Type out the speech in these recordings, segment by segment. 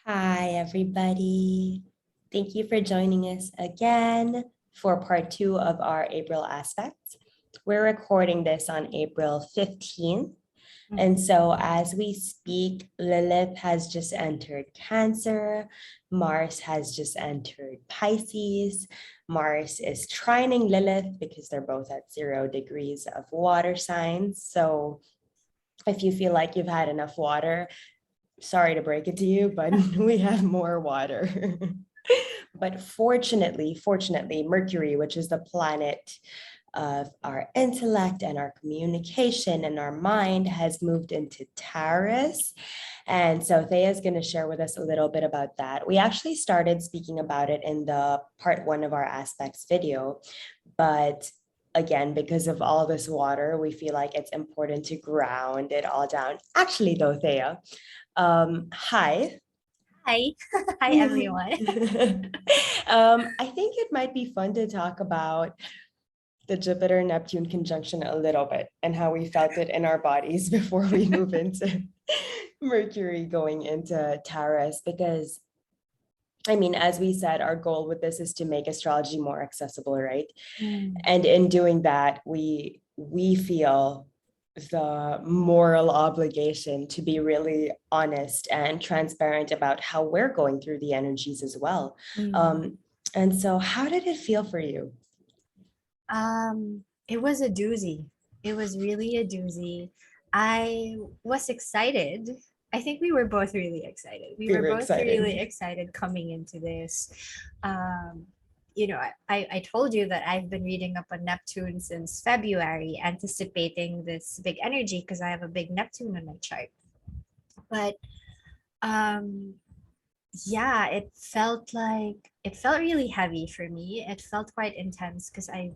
Hi, everybody. Thank you for joining us again for part two of our April aspects. We're recording this on April 15th. And so as we speak, Lilith has just entered Cancer. Mars has just entered Pisces. Mars is trining Lilith because they're both at 0 degrees of water signs. So if you feel like you've had enough water, sorry to break it to you, but we have more water. But fortunately, Mercury, which is the planet of our intellect and our communication and our mind, has moved into Taurus. And so Thea is going to share with us a little bit about that. We actually started speaking about it in the part one of our aspects video, but again, because of all this water, we feel like it's important to ground it all down. Actually, though, Thea, hi. Hi. Hi, everyone. I think it might be fun to talk about the Jupiter-Neptune conjunction a little bit and how we felt it in our bodies before we move into Mercury going into Taurus, because I mean, as we said, our goal with this is to make astrology more accessible, right? And in doing that, we feel the moral obligation to be really honest and transparent about how we're going through the energies as well. And so how did it feel for you? It was a doozy. It was really a doozy. I was excited. I think we were both really excited. We We were were both really excited. excited coming into this. Um, I told you that I've been reading up on Neptune since February, anticipating this big energy because I have a big Neptune in my chart. But um, yeah, it felt really heavy for me. It felt quite intense because I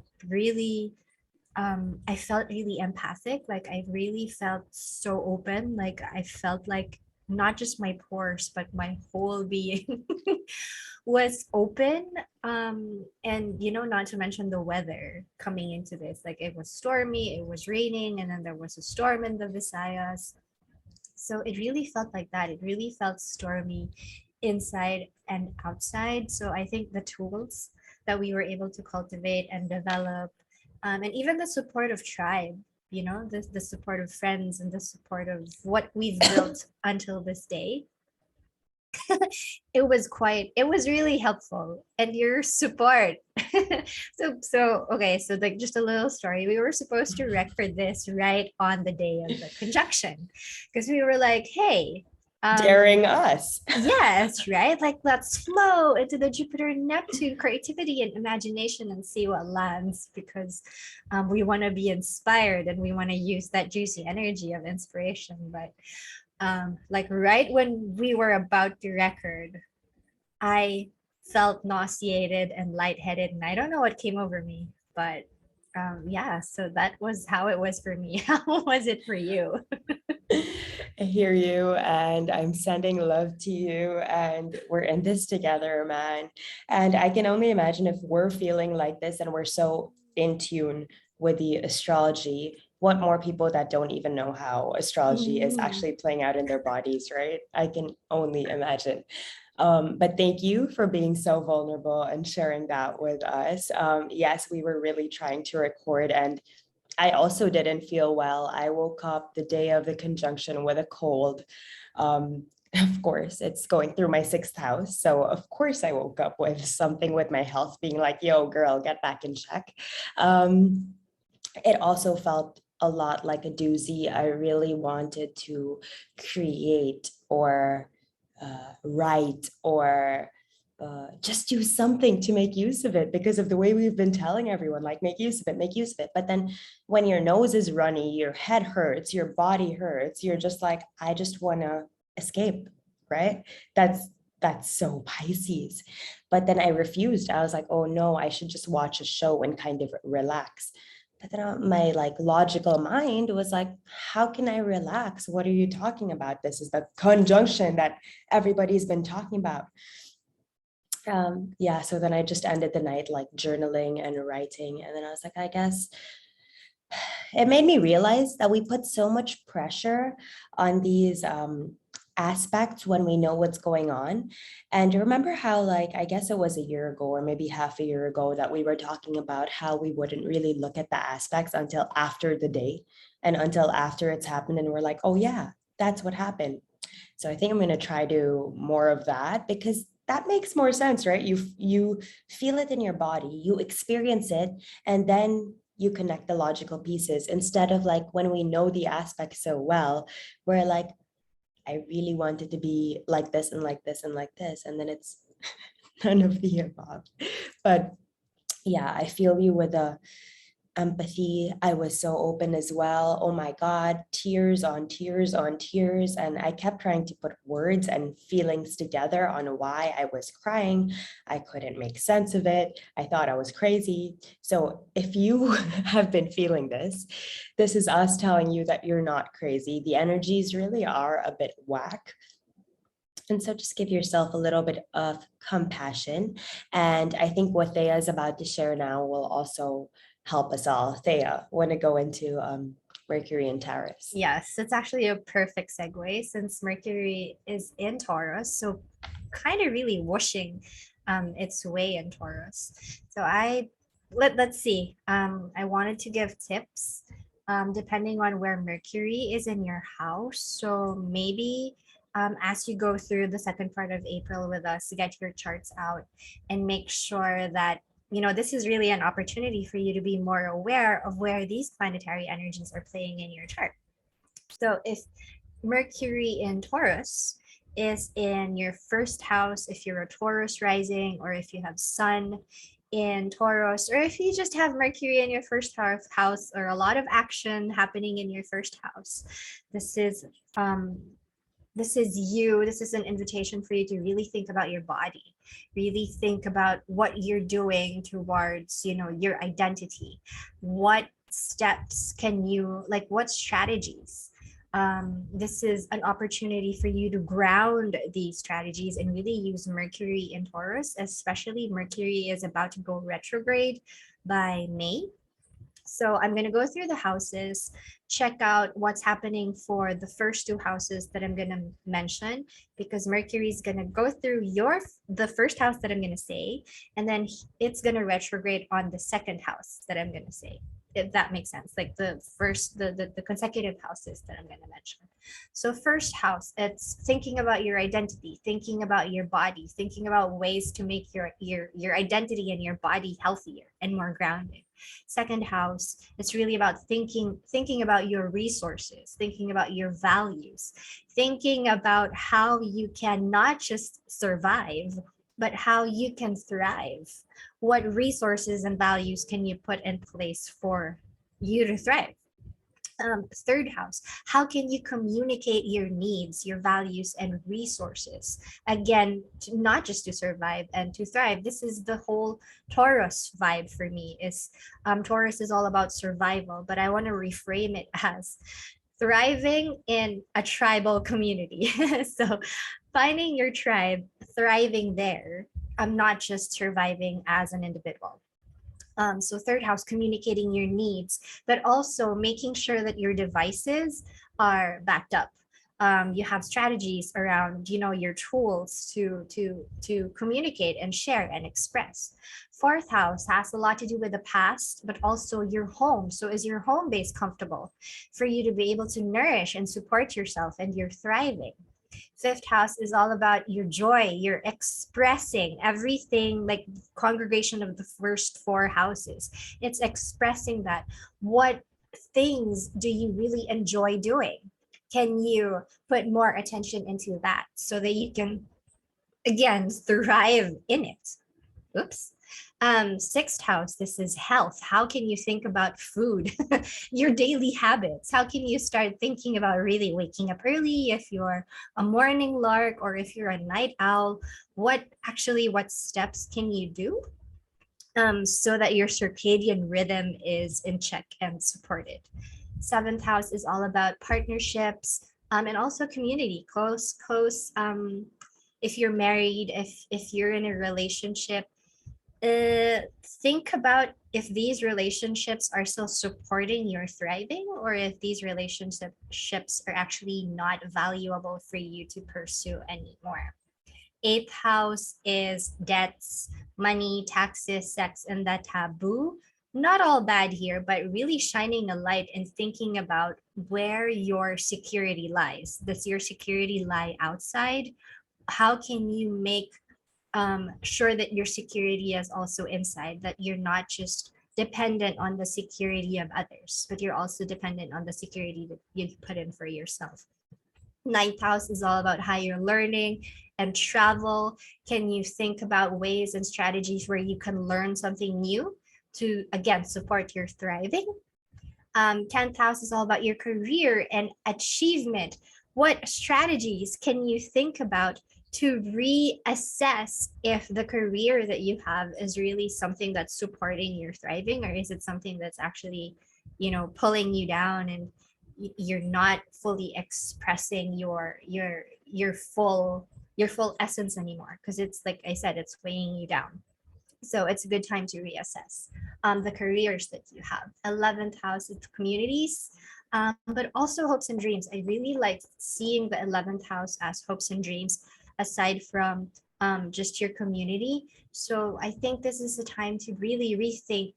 felt really empathic. Like I really felt so open. Like I felt like not just my pores, but my whole being was open. And not to mention the weather coming into this. Like it was stormy, it was raining, and then there was a storm in the Visayas. So it really felt like that. It really felt stormy inside and outside. So I think the tools that we were able to cultivate and develop, and even the support of tribe, the support of friends and the support of what we've built until this day, it was really helpful. And your support. Okay, so like just a little story. We were supposed to record this right on the day of the conjunction because we were like, hey, Daring us. yes, right? Like let's flow into the Jupiter and Neptune creativity and imagination and see what lands because we want to be inspired and we want to use that juicy energy of inspiration. But like right when we were about to record, I felt nauseated and lightheaded, and I don't know what came over me, but yeah, so that was how it was for me. How was it for you? I hear you, and I'm sending love to you, and we're in this together, man. And I can only imagine if we're feeling like this and we're so in tune with the astrology, what more people that don't even know how astrology is Mm. actually playing out in their bodies, right? I can only imagine. But thank you for being so vulnerable and sharing that with us. Yes, we were really trying to record, and I also didn't feel well. I woke up the day of the conjunction with a cold. Of course, it's going through my sixth house. So, of course, I woke up with something with my health being like, yo, girl, get back in check. Um, it also felt a lot like a doozy. I really wanted to create or write or just do something to make use of it because of the way we've been telling everyone, like, make use of it, make use of it. But then when your nose is runny, your head hurts, your body hurts, you're just like, I just want to escape, right? That's so Pisces. But then I refused. I was like, oh no, I should just watch a show and kind of relax. But then my like logical mind was like, how can I relax? What are you talking about? This is the conjunction that everybody's been talking about. Yeah, so then I just ended the night like journaling and writing. And then I was like, I guess it made me realize that we put so much pressure on these aspects when we know what's going on. And remember how, like, I guess it was a year ago or maybe half a year ago that we were talking about how we wouldn't really look at the aspects until after the day and until after it's happened. And we're like, oh, yeah, that's what happened. So I think I'm going to try to more of that because that makes more sense, right? You feel it in your body, you experience it, and then you connect the logical pieces instead of like when we know the aspect so well, we're like, I really wanted to be like this and like this and like this. And then it's none of the above. But yeah, I feel you with the empathy. I was so open as well. Oh my God, tears on tears on tears. And I kept trying to put words and feelings together on why I was crying. I couldn't make sense of it. I thought I was crazy. So if you have been feeling this, this is us telling you that you're not crazy. The energies really are a bit whack. And so just give yourself a little bit of compassion. And I think what Thea is about to share now will also help us all. Thea, want to go into Mercury and Taurus? Yes, it's actually a perfect segue since Mercury is in Taurus. So kind of really whooshing its way in Taurus. So let's see. I wanted to give tips depending on where Mercury is in your house. So maybe as you go through the second part of April with us, get your charts out and make sure that this is really an opportunity for you to be more aware of where these planetary energies are playing in your chart. So if Mercury in Taurus is in your first house, if you're a Taurus rising, or if you have Sun in Taurus, or if you just have Mercury in your first house, or a lot of action happening in your first house, this is you. This is an invitation for you to really think about your body, really think about what you're doing towards your identity. What steps can you, like, what strategies? This is an opportunity for you to ground these strategies and really use Mercury in Taurus. Especially Mercury is about to go retrograde by May. So I'm going to go through the houses, check out what's happening for the first two houses that I'm going to mention, because Mercury is going to go through the first house that I'm going to say, and then it's going to retrograde on the second house that I'm going to say, if that makes sense, like the consecutive houses that I'm going to mention. So first house, it's thinking about your identity, thinking about your body, thinking about ways to make your identity and your body healthier and more grounded. Second house, it's really about thinking about your resources, thinking about your values, thinking about how you can not just survive, but how you can thrive. What resources and values can you put in place for you to thrive? Third house, how can you communicate your needs, your values, and resources? Again, not just to survive and to thrive. This is the whole Taurus vibe for me. Taurus is all about survival, but I want to reframe it as thriving in a tribal community. So finding your tribe, thriving there. I'm not just surviving as an individual. So third house, communicating your needs, but also making sure that your devices are backed up. You have strategies around, your tools to communicate and share and express. Fourth house has a lot to do with the past, but also your home. So is your home base comfortable for you to be able to nourish and support yourself and you're thriving? Fifth house is all about your joy. You're expressing everything, like congregation of the first four houses. It's expressing that. What things do you really enjoy doing? Can you put more attention into that so that you can, again, thrive in it? Oops. Sixth house, this is health. How can you think about food, your daily habits? How can you start thinking about really waking up early if you're a morning lark or if you're a night owl? What steps can you do so that your circadian rhythm is in check and supported? Seventh house is all about partnerships and also community, close. If you're married, if you're in a relationship, Think about if these relationships are still supporting your thriving, or if these relationships are actually not valuable for you to pursue anymore. Eighth house is debts, money, taxes, sex, and the taboo. Not all bad here, but really shining a light and thinking about where your security lies. Does your security lie outside? How can you make sure that your security is also inside, that you're not just dependent on the security of others, but you're also dependent on the security that you've put in for yourself. Ninth house is all about higher learning and travel. Can you think about ways and strategies where you can learn something new to, again, support your thriving? 10th house is all about your career and achievement. What strategies can you think about to reassess if the career that you have is really something that's supporting your thriving, or is it something that's actually, pulling you down, and you're not fully expressing your full essence anymore, because it's like I said, it's weighing you down. So it's a good time to reassess the careers that you have. 11th house is communities, but also hopes and dreams. I really like seeing the 11th house as hopes and dreams, aside from just your community. So I think this is the time to really rethink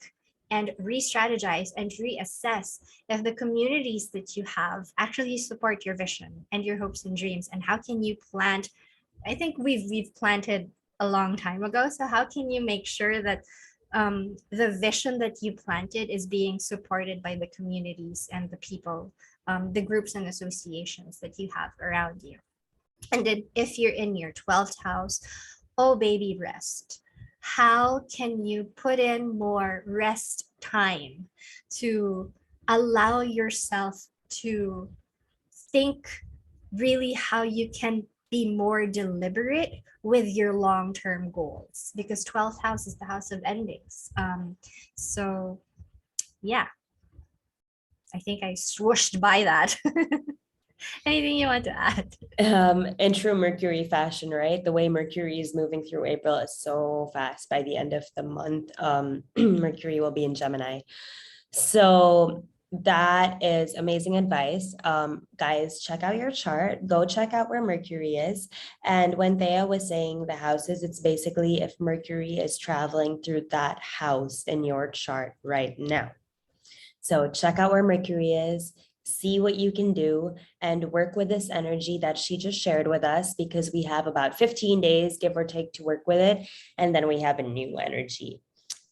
and re-strategize and reassess if the communities that you have actually support your vision and your hopes and dreams, and how can you plant. I think we've planted a long time ago. So how can you make sure that the vision that you planted is being supported by the communities and the people, the groups and associations that you have around you? And then if you're in your 12th house, oh baby, rest. How can you put in more rest time to allow yourself to think really how you can be more deliberate with your long-term goals, because 12th house is the house of endings. So yeah, I think I swooshed by that. Anything you want to add? In true Mercury fashion, right? The way Mercury is moving through April is so fast. By the end of the month, Mercury will be in Gemini. So that is amazing advice. Guys, check out your chart. Go check out where Mercury is. And when Thea was saying the houses, it's basically if Mercury is traveling through that house in your chart right now. So check out where Mercury is, see what you can do, and work with this energy that she just shared with us, because we have about 15 days, give or take, to work with it. And then we have a new energy.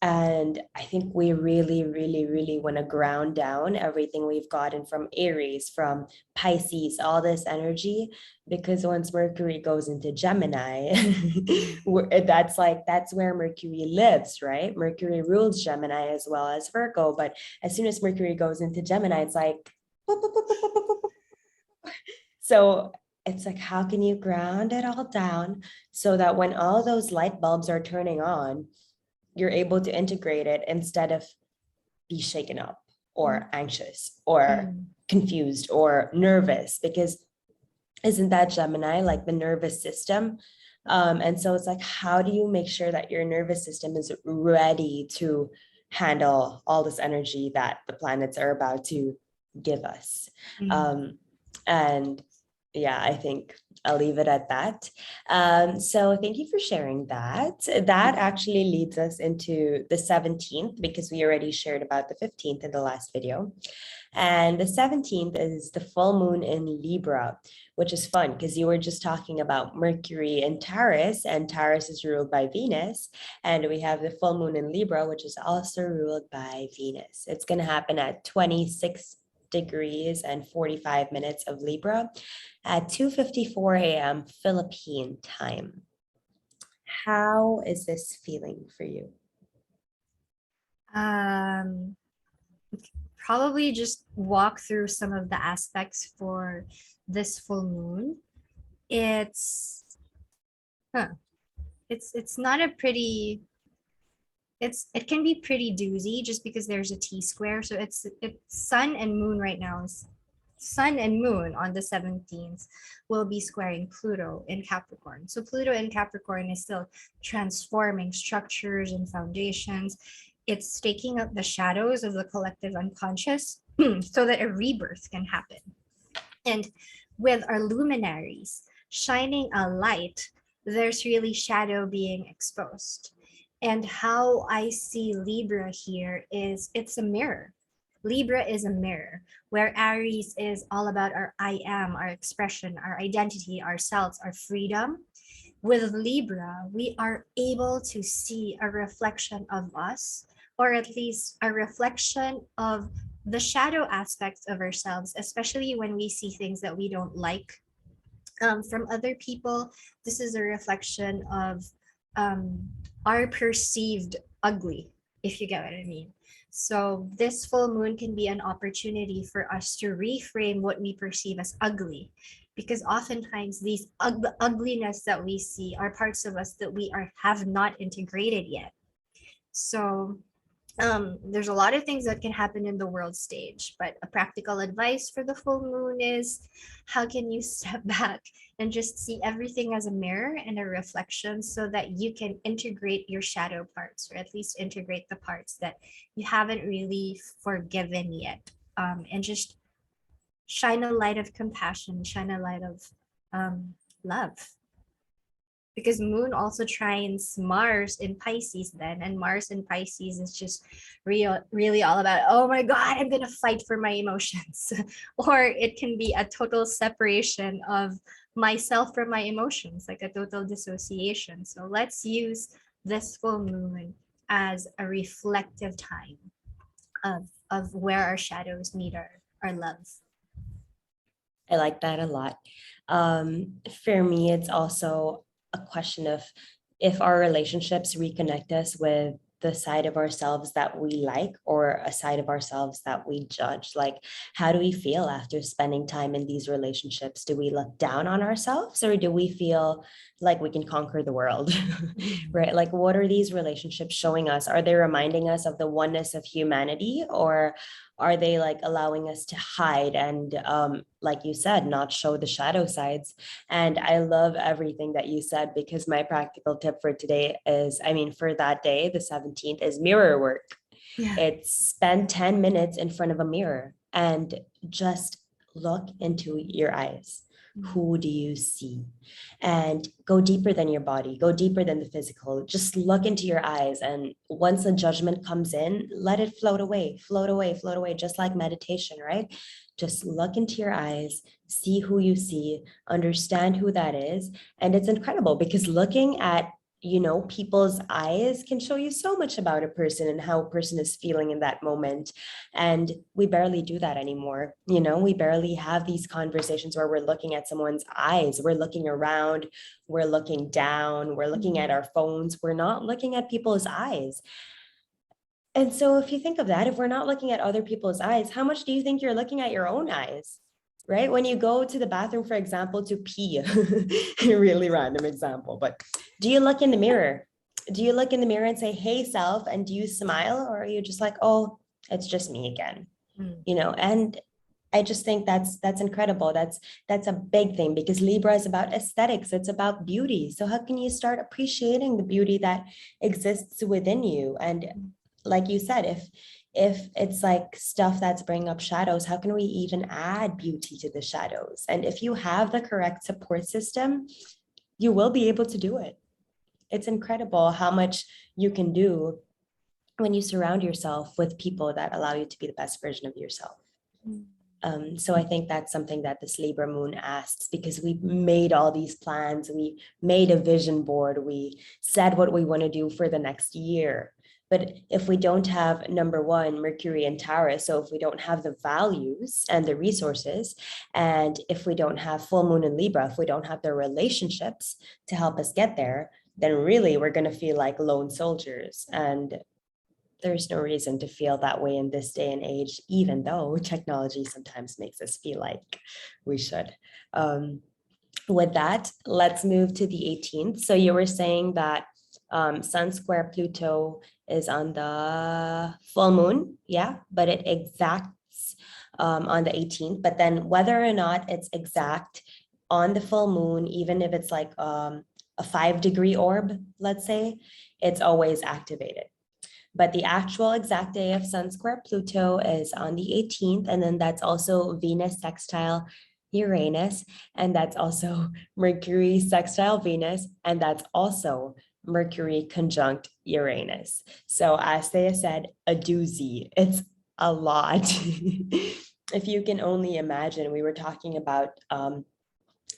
And I think we really, really, really want to ground down everything we've gotten from Aries, from Pisces, all this energy, because once Mercury goes into Gemini, that's where Mercury lives, right? Mercury rules Gemini as well as Virgo. But as soon as Mercury goes into Gemini, it's like, boop, boop, boop, boop, boop, boop, boop. So it's like, how can you ground it all down so that when all those light bulbs are turning on, you're able to integrate it instead of be shaken up or anxious or confused or nervous, because isn't that Gemini, like the nervous system? And so it's like, how do you make sure that your nervous system is ready to handle all this energy that the planets are about to give us? And yeah, I think I'll leave it at that. So thank you for sharing that. That actually leads us into the 17th, because we already shared about the 15th in the last video. And the 17th is the full moon in Libra, which is fun because you were just talking about Mercury in Taurus, and Taurus is ruled by Venus. And we have the full moon in Libra, which is also ruled by Venus. It's going to happen at 26 degrees and 45 minutes of Libra at 2:54 a.m. Philippine time. How is this feeling for you? Probably just walk through some of the aspects for this full moon. It's it's not a pretty, it can be pretty doozy just because there's a T square. So it's sun and moon right now is Sun and Moon on the 17th will be squaring Pluto in Capricorn. So Pluto in Capricorn is still transforming structures and foundations. It's taking out the shadows of the collective unconscious so that a rebirth can happen. And with our luminaries shining a light, there's really shadow being exposed. And how I see Libra here is it's a mirror. Libra is a mirror, where Aries is all about our I am, our expression, our identity, ourselves, our freedom. With Libra, we are able to see a reflection of us, or at least a reflection of the shadow aspects of ourselves, especially when we see things that we don't like from other people. This is a reflection of um, our perceived ugly, if you get what I mean. So this full moon can be an opportunity for us to reframe what we perceive as ugly, because oftentimes these ugliness that we see are parts of us that we are have not integrated yet. So there's a lot of things that can happen in the world stage, but a practical advice for the full moon is how can you step back and just see everything as a mirror and a reflection so that you can integrate your shadow parts, or at least integrate the parts that you haven't really forgiven yet, and just shine a light of compassion, shine a light of love, because moon also trines Mars in Pisces then, and Mars in Pisces is just really all about, oh my god, I'm gonna fight for my emotions. Or it can be a total separation of myself from my emotions, like a total dissociation. So let's use this full moon as a reflective time of where our shadows meet our love. I like that a lot. For me, it's also a question of if our relationships reconnect us with the side of ourselves that we like, or a side of ourselves that we judge. Like, how do we feel after spending time in these relationships? Do we look down on ourselves, or do we feel like we can conquer the world? Right? Like, what are these relationships showing us? Are they reminding us of the oneness of humanity, or are they like allowing us to hide and, like you said, not show the shadow sides? And I love everything that you said, because my practical tip for today is, I mean, for that day, the 17th, is mirror work. Yeah. It's spend 10 minutes in front of a mirror and just look into your eyes. Who do you see? And go deeper than your body, go deeper than the physical. Just look into your eyes. And once a judgment comes in, let it float away, float away, float away, just like meditation, right? Just look into your eyes, see who you see, understand who that is. And it's incredible, because looking at, people's eyes can show you so much about a person and how a person is feeling in that moment. And we barely do that anymore. We barely have these conversations where we're looking at someone's eyes. We're looking around, we're looking down, we're looking at our phones. We're not looking at people's eyes. And so if you think of that, if we're not looking at other people's eyes, how much do you think you're looking at your own eyes? Right? When you go to the bathroom, for example, to pee, a really random example, but do you look in the mirror? Do you look in the mirror and say, hey, self, and do you smile? Or are you just like, oh, it's just me again? And I just think that's incredible. That's a big thing, because Libra is about aesthetics. It's about beauty. So how can you start appreciating the beauty that exists within you? And like you said, if it's like stuff that's bringing up shadows, how can we even add beauty to the shadows? And if you have the correct support system, you will be able to do it. It's incredible how much you can do when you surround yourself with people that allow you to be the best version of yourself. So I think that's something that this Libra moon asks, because we made all these plans, we made a vision board, we said what we want to do for the next year. But if we don't have, number one, Mercury and Taurus, so if we don't have the values and the resources, and if we don't have full moon in Libra, if we don't have the relationships to help us get there, then really we're going to feel like lone soldiers. And there's no reason to feel that way in this day and age, even though technology sometimes makes us feel like we should. With that, let's move to the 18th. So you were saying that Sun square Pluto is on the full moon, yeah, but it exacts on the 18th, but then whether or not it's exact on the full moon, even if it's like a 5-degree orb, let's say, it's always activated. But the actual exact day of Sun square Pluto is on the 18th, and then that's also Venus sextile Uranus, and that's also Mercury sextile Venus, and that's also Mercury conjunct Uranus. So as they said, a doozy. It's a lot. If you can only imagine, we were talking about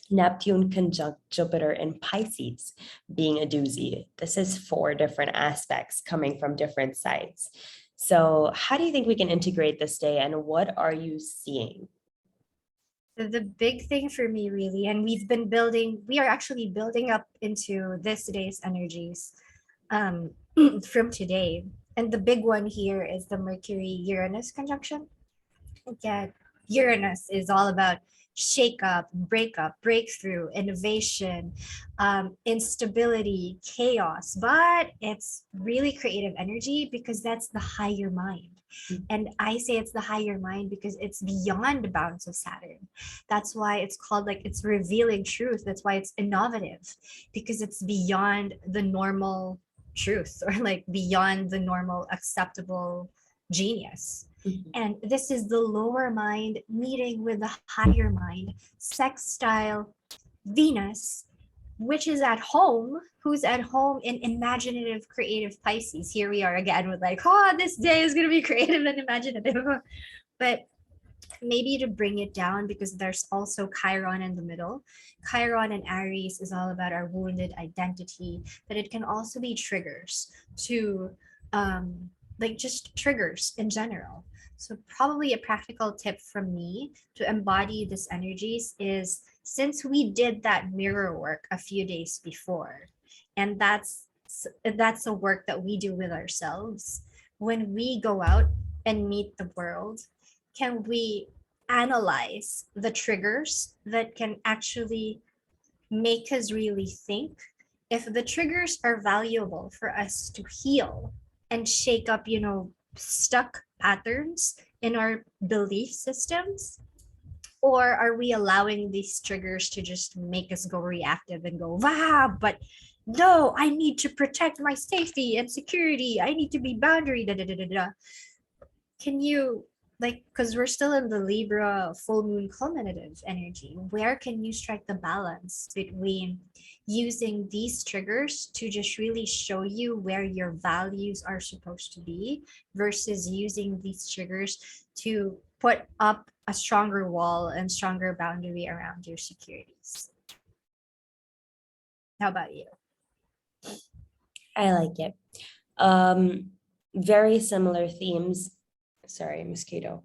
Neptune conjunct Jupiter in Pisces being a doozy. This is 4 different aspects coming from different sides. So how do you think we can integrate this day, and what are you seeing? The big thing for me really, and we are actually building up into this day's energies um, from today. And the big one here is the Mercury Uranus conjunction. Again, Uranus is all about shake up, breakup, breakthrough, innovation, instability, chaos, but it's really creative energy because that's the higher mind. And I say it's the higher mind because it's beyond the bounds of Saturn. That's why it's called, like, it's revealing truth. That's why it's innovative, because it's beyond the normal truth, or like beyond the normal acceptable genius. And this is the lower mind meeting with the higher mind, sextile Venus, which is at home, who's at home in imaginative, creative Pisces. Here we are again with like, oh, this day is going to be creative and imaginative. But maybe to bring it down, because there's also Chiron in the middle. Chiron and Aries is all about our wounded identity, but it can also be triggers to like just triggers in general. So probably a practical tip from me to embody these energies is, since we did that mirror work a few days before, and that's a work that we do with ourselves, when we go out and meet the world, can we analyze the triggers that can actually make us really think? If the triggers are valuable for us to heal and shake up, stuck patterns in our belief systems, or are we allowing these triggers to just make us go reactive and go, wow, but no, I need to protect my safety and security. I need to be boundary. Da, da, da, da, da. Can you, like, because we're still in the Libra full moon culminative energy, where can you strike the balance between using these triggers to just really show you where your values are supposed to be, versus using these triggers to put up a stronger wall and stronger boundary around your securities? How about you? I like it. Very similar themes. Sorry, mosquito.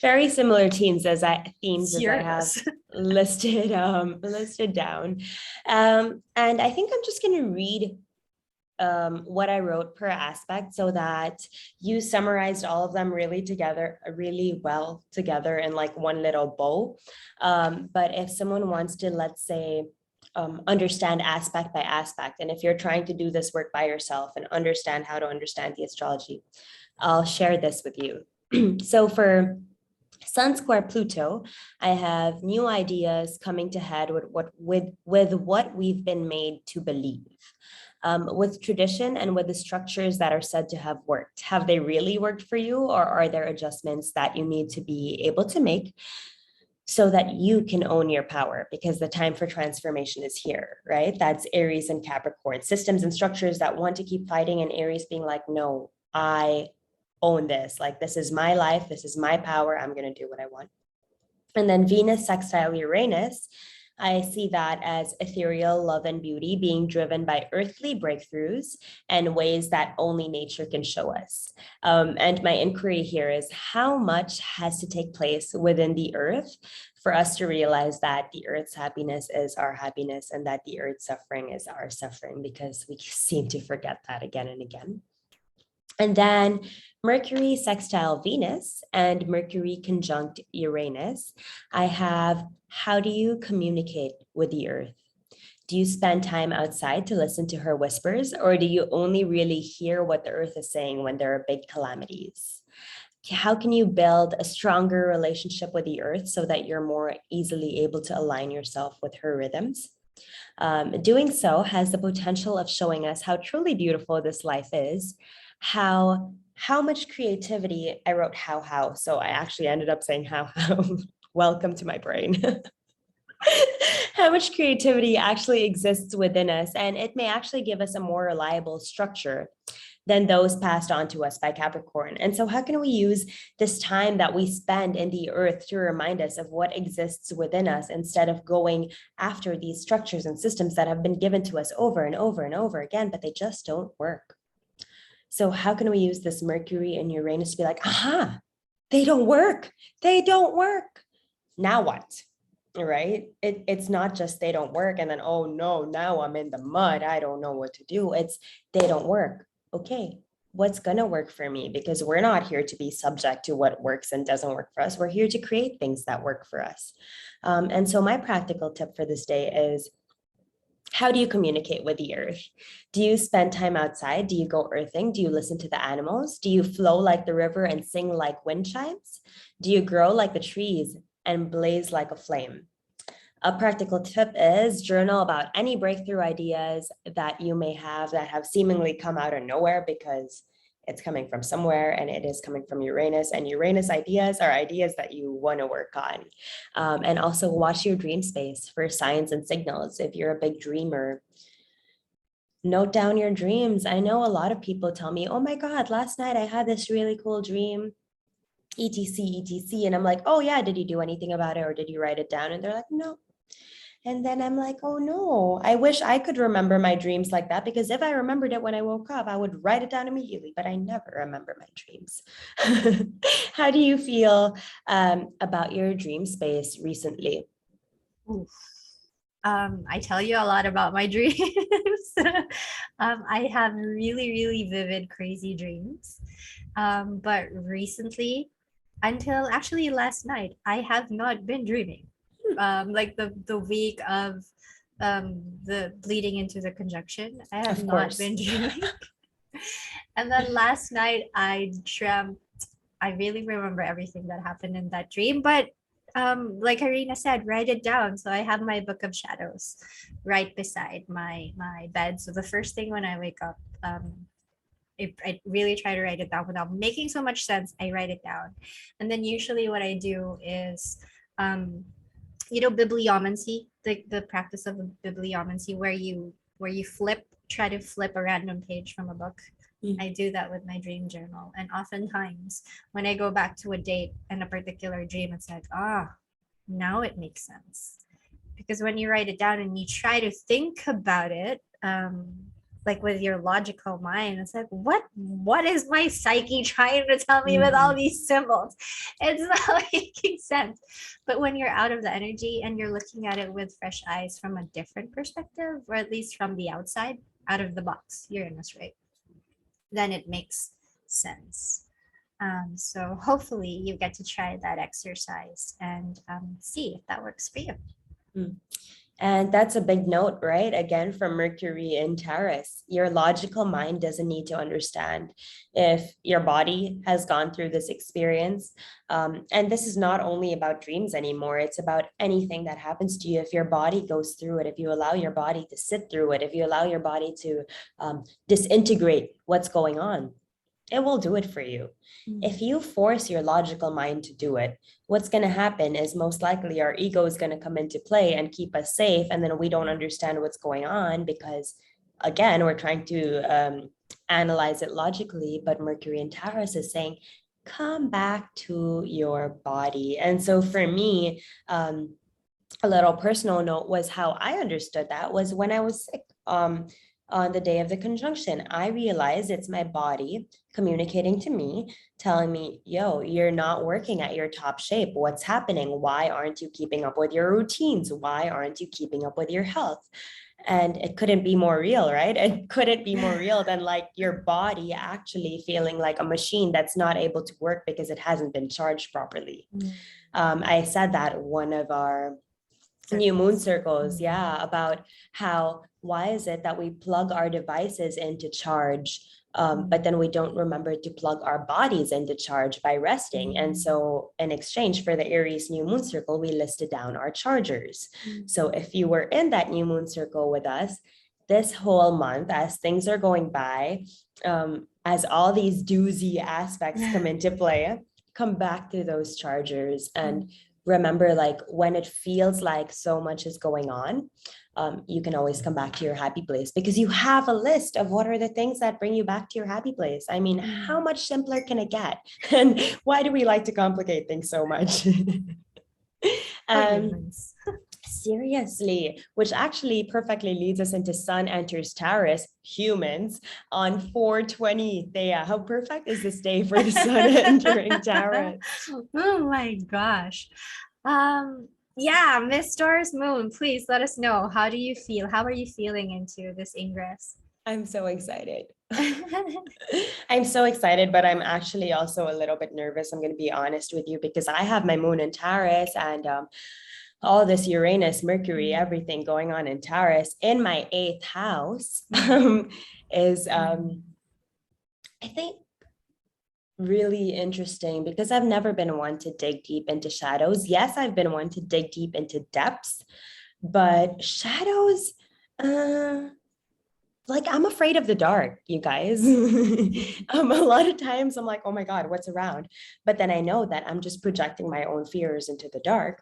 Very similar themes as I have listed down. And I think I'm just going to read what I wrote per aspect, so that you summarized all of them really well together in like one little bow. But if someone wants to, let's say, understand aspect by aspect, and if you're trying to do this work by yourself and understand how to understand the astrology, I'll share this with you. So for Sun square Pluto, I have new ideas coming to head with what we've been made to believe. With tradition and with the structures that are said to have worked. Have they really worked for you, or are there adjustments that you need to be able to make so that you can own your power? Because the time for transformation is here, right? That's Aries and Capricorn, systems and structures that want to keep fighting, and Aries being like, no, I own this. Like, this is my life. This is my power. I'm going to do what I want. And then Venus sextile Uranus, I see that as ethereal love and beauty being driven by earthly breakthroughs and ways that only nature can show us. And my inquiry here is, how much has to take place within the earth for us to realize that the earth's happiness is our happiness, and that the earth's suffering is our suffering, because we seem to forget that again and again. And then Mercury sextile Venus and Mercury conjunct Uranus, I have, how do you communicate with the earth? Do you spend time outside to listen to her whispers, or do you only really hear what the earth is saying when there are big calamities? how can you build a stronger relationship with the earth so that you're more easily able to align yourself with her rhythms? Doing so has the potential of showing us how truly beautiful this life is, how much creativity. I wrote how, so I actually ended up saying how. Welcome to my brain. How much creativity actually exists within us, and it may actually give us a more reliable structure than those passed on to us by Capricorn. And so, how can we use this time that we spend in the earth to remind us of what exists within us instead of going after these structures and systems that have been given to us over and over and over again, but they just don't work? So, how can we use this Mercury and Uranus to be like, aha, they don't work. They don't work. Now what? Right? It's not just they don't work and then, oh no, now I'm in the mud. I don't know what to do. It's they don't work. Okay, what's going to work for me? Because we're not here to be subject to what works and doesn't work for us. We're here to create things that work for us. And so my practical tip for this day is, how do you communicate with the earth? Do you spend time outside? Do you go earthing? Do you listen to the animals? Do you flow like the river and sing like wind chimes? Do you grow like the trees and blaze like a flame? A practical tip is journal about any breakthrough ideas that you may have that have seemingly come out of nowhere, because it's coming from somewhere and it is coming from Uranus, and Uranus ideas are ideas that you want to work on. And also watch your dream space for signs and signals. If you're a big dreamer, note down your dreams. I know a lot of people tell me, oh my God, last night I had this really cool dream, etc, etc. And I'm like, oh yeah, did you do anything about it, or did you write it down? And they're like, no. And then I'm like, oh no, I wish I could remember my dreams like that, because if I remembered it when I woke up, I would write it down immediately, but I never remember my dreams. How do you feel about your dream space recently? Oof. I tell you a lot about my dreams. I have really, really vivid, crazy dreams. But recently, until actually last night, I have not been dreaming. Like the week of the bleeding into the conjunction, I have Of not course. been dreaming. And then last night, I dreamt. I really remember everything that happened in that dream, but like Karina said, write it down. So I have my book of shadows right beside my bed. So the first thing when I wake up, I really try to write it down without making so much sense. I write it down, and then usually what I do is, um, bibliomancy, the practice of bibliomancy, where you try to flip a random page from a book. Mm. I do that with my dream journal. And oftentimes when I go back to a date and a particular dream, it's like, now it makes sense. Because when you write it down and you try to think about it, like with your logical mind, it's like, what is my psyche trying to tell me with all these symbols? It's not making sense. But when you're out of the energy and you're looking at it with fresh eyes from a different perspective, or at least from the outside, out of the box, Uranus, right? Then it makes sense. So hopefully you get to try that exercise and see if that works for you. Mm. And that's a big note, right? Again, from Mercury in Taurus, your logical mind doesn't need to understand if your body has gone through this experience. And this is not only about dreams anymore, it's about anything that happens to you. If your body goes through it, if you allow your body to sit through it, if you allow your body to disintegrate what's going on, it will do it for you. If you force your logical mind to do it, what's going to happen is most likely our ego is going to come into play and keep us safe. And then we don't understand what's going on because, again, we're trying to analyze it logically. But Mercury in Taurus is saying, come back to your body. And so for me, a little personal note was how I understood that was when I was sick. On the day of the conjunction, I realized it's my body communicating to me, telling me, yo, you're not working at your top shape. What's happening? Why aren't you keeping up with your routines? Why aren't you keeping up with your health? And it couldn't be more real, right? It couldn't be more real than like your body actually feeling like a machine that's not able to work because it hasn't been charged properly. I said that one of our new moon circles, yeah, about how why is it that we plug our devices into charge But then we don't remember to plug our bodies into charge by resting. And so in exchange for the Aries new moon circle, we listed down our chargers. So if you were in that new moon circle with us this whole month, as things are going by, as all these doozy aspects come into play, come back to those chargers and remember, like, when it feels like so much is going on, you can always come back to your happy place because you have a list of what are the things that bring you back to your happy place. I mean, how much simpler can it get? And why do we like to complicate things so much? Seriously, which actually perfectly leads us into Sun enters Taurus, humans, on 4/20. Thea, how perfect is this day for the Sun entering Taurus? Oh my gosh. Yeah, Miss Doris Moon, please let us know. How do you feel? How are you feeling into this ingress? I'm so excited. I'm so excited, but I'm actually also a little bit nervous. I'm going to be honest with you because I have my moon in Taurus and all this Uranus, Mercury, everything going on in Taurus in my 8th house is, I think, really interesting because I've never been one to dig deep into shadows. Yes, I've been one to dig deep into depths, but shadows, like, I'm afraid of the dark, you guys. A lot of times I'm like, oh my God, what's around? But then I know that I'm just projecting my own fears into the dark.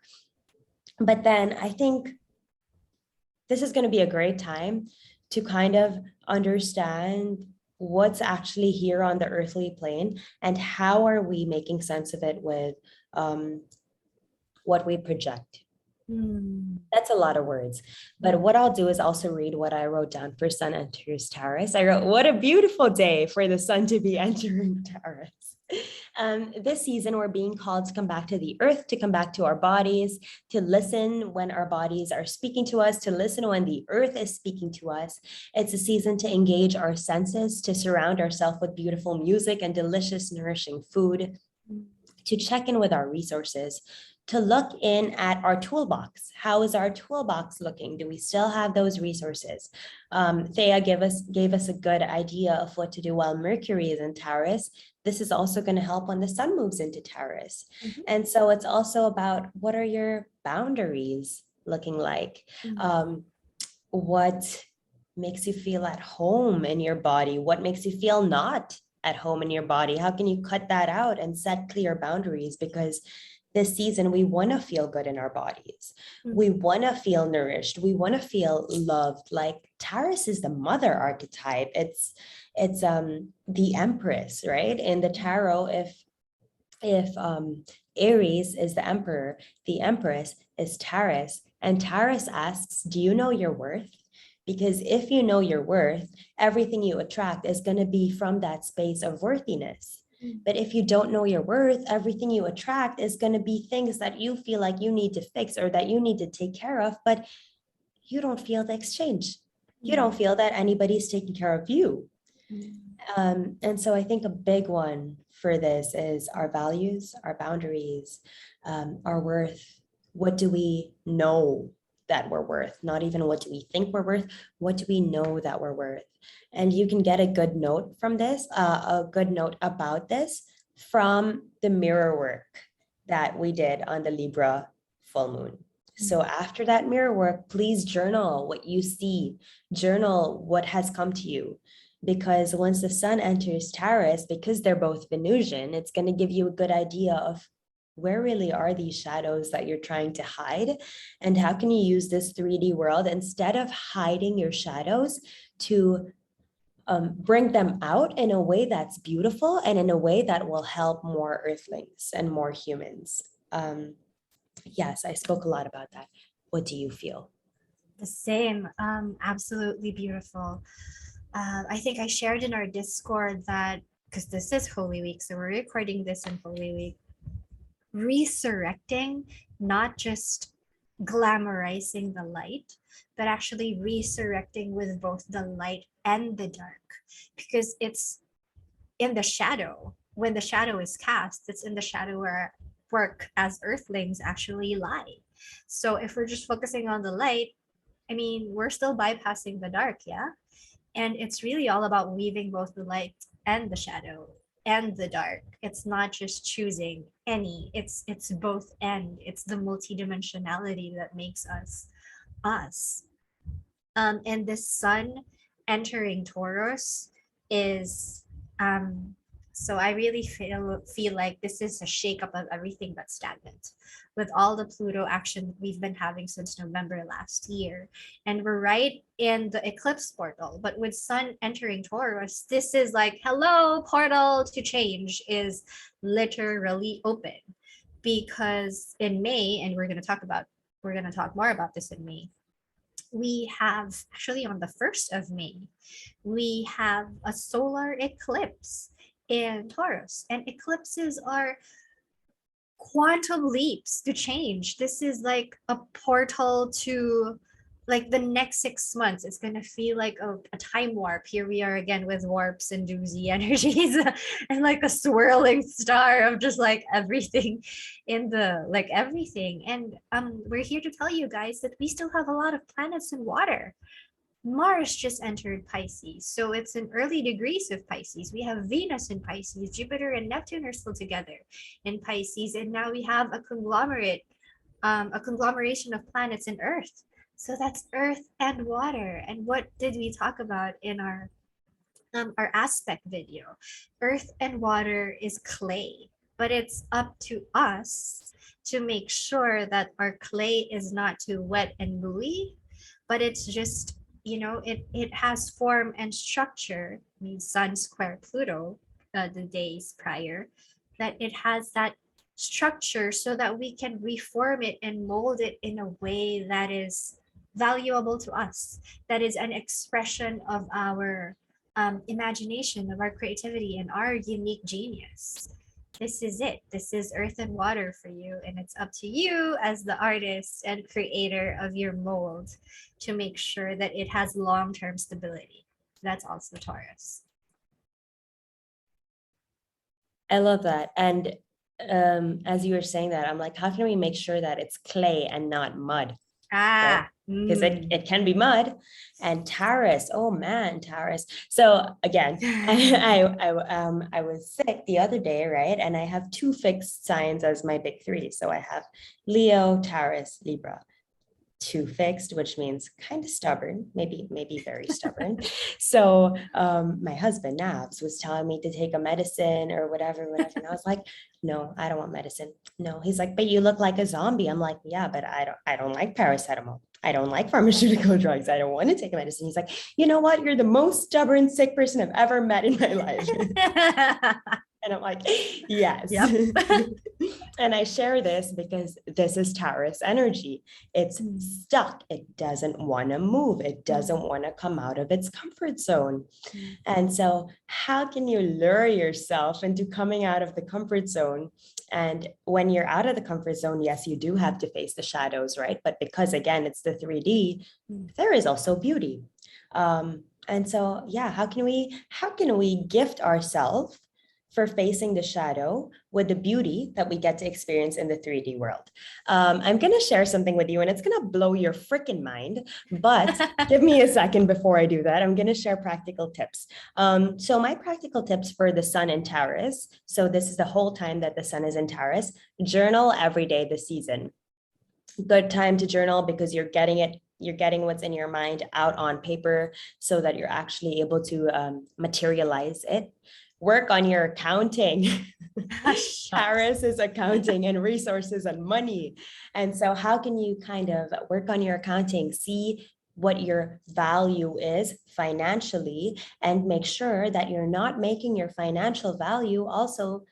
But then I think this is going to be a great time to kind of understand what's actually here on the earthly plane and how are we making sense of it with what we project. That's a lot of words, but what I'll do is also read what I wrote down for Sun enters Taurus. I wrote, what a beautiful day for the sun to be entering Taurus. This season, we're being called to come back to the earth, to come back to our bodies, to listen when our bodies are speaking to us, to listen when the earth is speaking to us. It's a season to engage our senses, to surround ourselves with beautiful music and delicious, nourishing food, to check in with our resources, to look in at our toolbox. How is our toolbox looking? Do we still have those resources? Thea gave us a good idea of what to do while Mercury is in Taurus. This is also going to help when the sun moves into Taurus. And so it's also about, what are your boundaries looking like? What makes you feel at home in your body? What makes you feel not at home in your body? How can you cut that out and set clear boundaries? Because this season, we want to feel good in our bodies. We want to feel nourished. We want to feel loved. Like, Taurus is the mother archetype. It's the empress, right? In the tarot, if Aries is the emperor, the empress is Taurus, and Taurus asks, do you know your worth? Because if you know your worth, everything you attract is going to be from that space of worthiness. But if you don't know your worth, everything you attract is going to be things that you feel like you need to fix or that you need to take care of, but you don't feel the exchange. You don't feel that anybody's taking care of you. And so I think a big one for this is our values, our boundaries, our worth. What do we know that we're worth? Not even what do we think we're worth, what do we know that we're worth? And you can get a good note from this, a good note about this from the mirror work that we did on the Libra full moon. So after that mirror work, please journal what you see, journal what has come to you. Because once the sun enters Taurus, because they're both Venusian, it's going to give you a good idea of where really are these shadows that you're trying to hide, and how can you use this 3D world instead of hiding your shadows to bring them out in a way that's beautiful and in a way that will help more earthlings and more humans. Yes, I spoke a lot about that. What do you feel? The same. Absolutely beautiful. I think I shared in our Discord that, because this is Holy Week, so we're recording this in Holy Week, resurrecting, not just glamorizing the light, but actually resurrecting with both the light and the dark, because it's in the shadow. When the shadow is cast, it's in the shadow where work as earthlings actually lie. So if we're just focusing on the light, I mean, we're still bypassing the dark, yeah? And it's really all about weaving both the light and the shadow and the dark. It's not just choosing any. It's both and. It's the multidimensionality that makes us us. And the sun entering Taurus is so I really feel like this is a shakeup of everything that's stagnant with all the Pluto action that we've been having since November last year. And we're right in the eclipse portal. But with sun entering Taurus, this is like, hello, portal to change is literally open. Because in May, and we're gonna talk more about this in May, we have actually on the 1st of May, we have a solar eclipse in Taurus. And eclipses are quantum leaps to change. This is like a portal to like the next 6 months. It's going to feel like a time warp. Here we are again with warps and doozy energies and like a swirling star of just like everything in the like everything. And we're here to tell you guys that we still have a lot of planets in water. Mars just entered Pisces, so it's in early degrees of Pisces. We have Venus in Pisces, Jupiter and Neptune are still together in Pisces, and now we have a conglomeration of planets in Earth. So that's Earth and water. And what did we talk about in our aspect video? Earth and water is clay, but it's up to us to make sure that our clay is not too wet and gooey, but it's just it has form and structure. I mean, Sun square Pluto, the days prior, that it has that structure so that we can reform it and mold it in a way that is valuable to us, that is an expression of our imagination, of our creativity, and our unique genius. This is it. This is earth and water for you. And it's up to you as the artist and creator of your mold to make sure that it has long-term stability. That's also Taurus. I love that. And as you were saying that, I'm like, how can we make sure that it's clay and not mud? Right? Because it can be mud. And Taurus, oh man, Taurus. So again, I was sick the other day, right? And I have 2 fixed signs as my big 3. So I have Leo, Taurus, Libra. 2 fixed, which means kind of stubborn, maybe very stubborn. So my husband Nabs was telling me to take a medicine or whatever. And I was like, no, I don't want medicine. No, he's like, but you look like a zombie. I'm like, yeah, but I don't like paracetamol. I don't like pharmaceutical drugs. I don't want to take a medicine. He's like, you know what? You're the most stubborn, sick person I've ever met in my life. And I'm like, yes. Yep. And I share this because this is Taurus energy. It's stuck. It doesn't want to move. It doesn't want to come out of its comfort zone. And so how can you lure yourself into coming out of the comfort zone? And when you're out of the comfort zone, yes, you do have to face the shadows, right? But because again, it's the 3D, there is also beauty. And so, yeah, how can we gift ourselves for facing the shadow with the beauty that we get to experience in the 3D world? I'm going to share something with you and it's going to blow your freaking mind, but give me a second before I do that. I'm going to share practical tips. So my practical tips for the sun in Taurus. So this is the whole time that the sun is in Taurus. Journal every day this season. Good time to journal because you're getting what's in your mind out on paper so that you're actually able to materialize it. Work on your accounting. Taurus is accounting and resources and money. And so how can you kind of work on your accounting, see what your value is financially, and make sure that you're not making your financial value also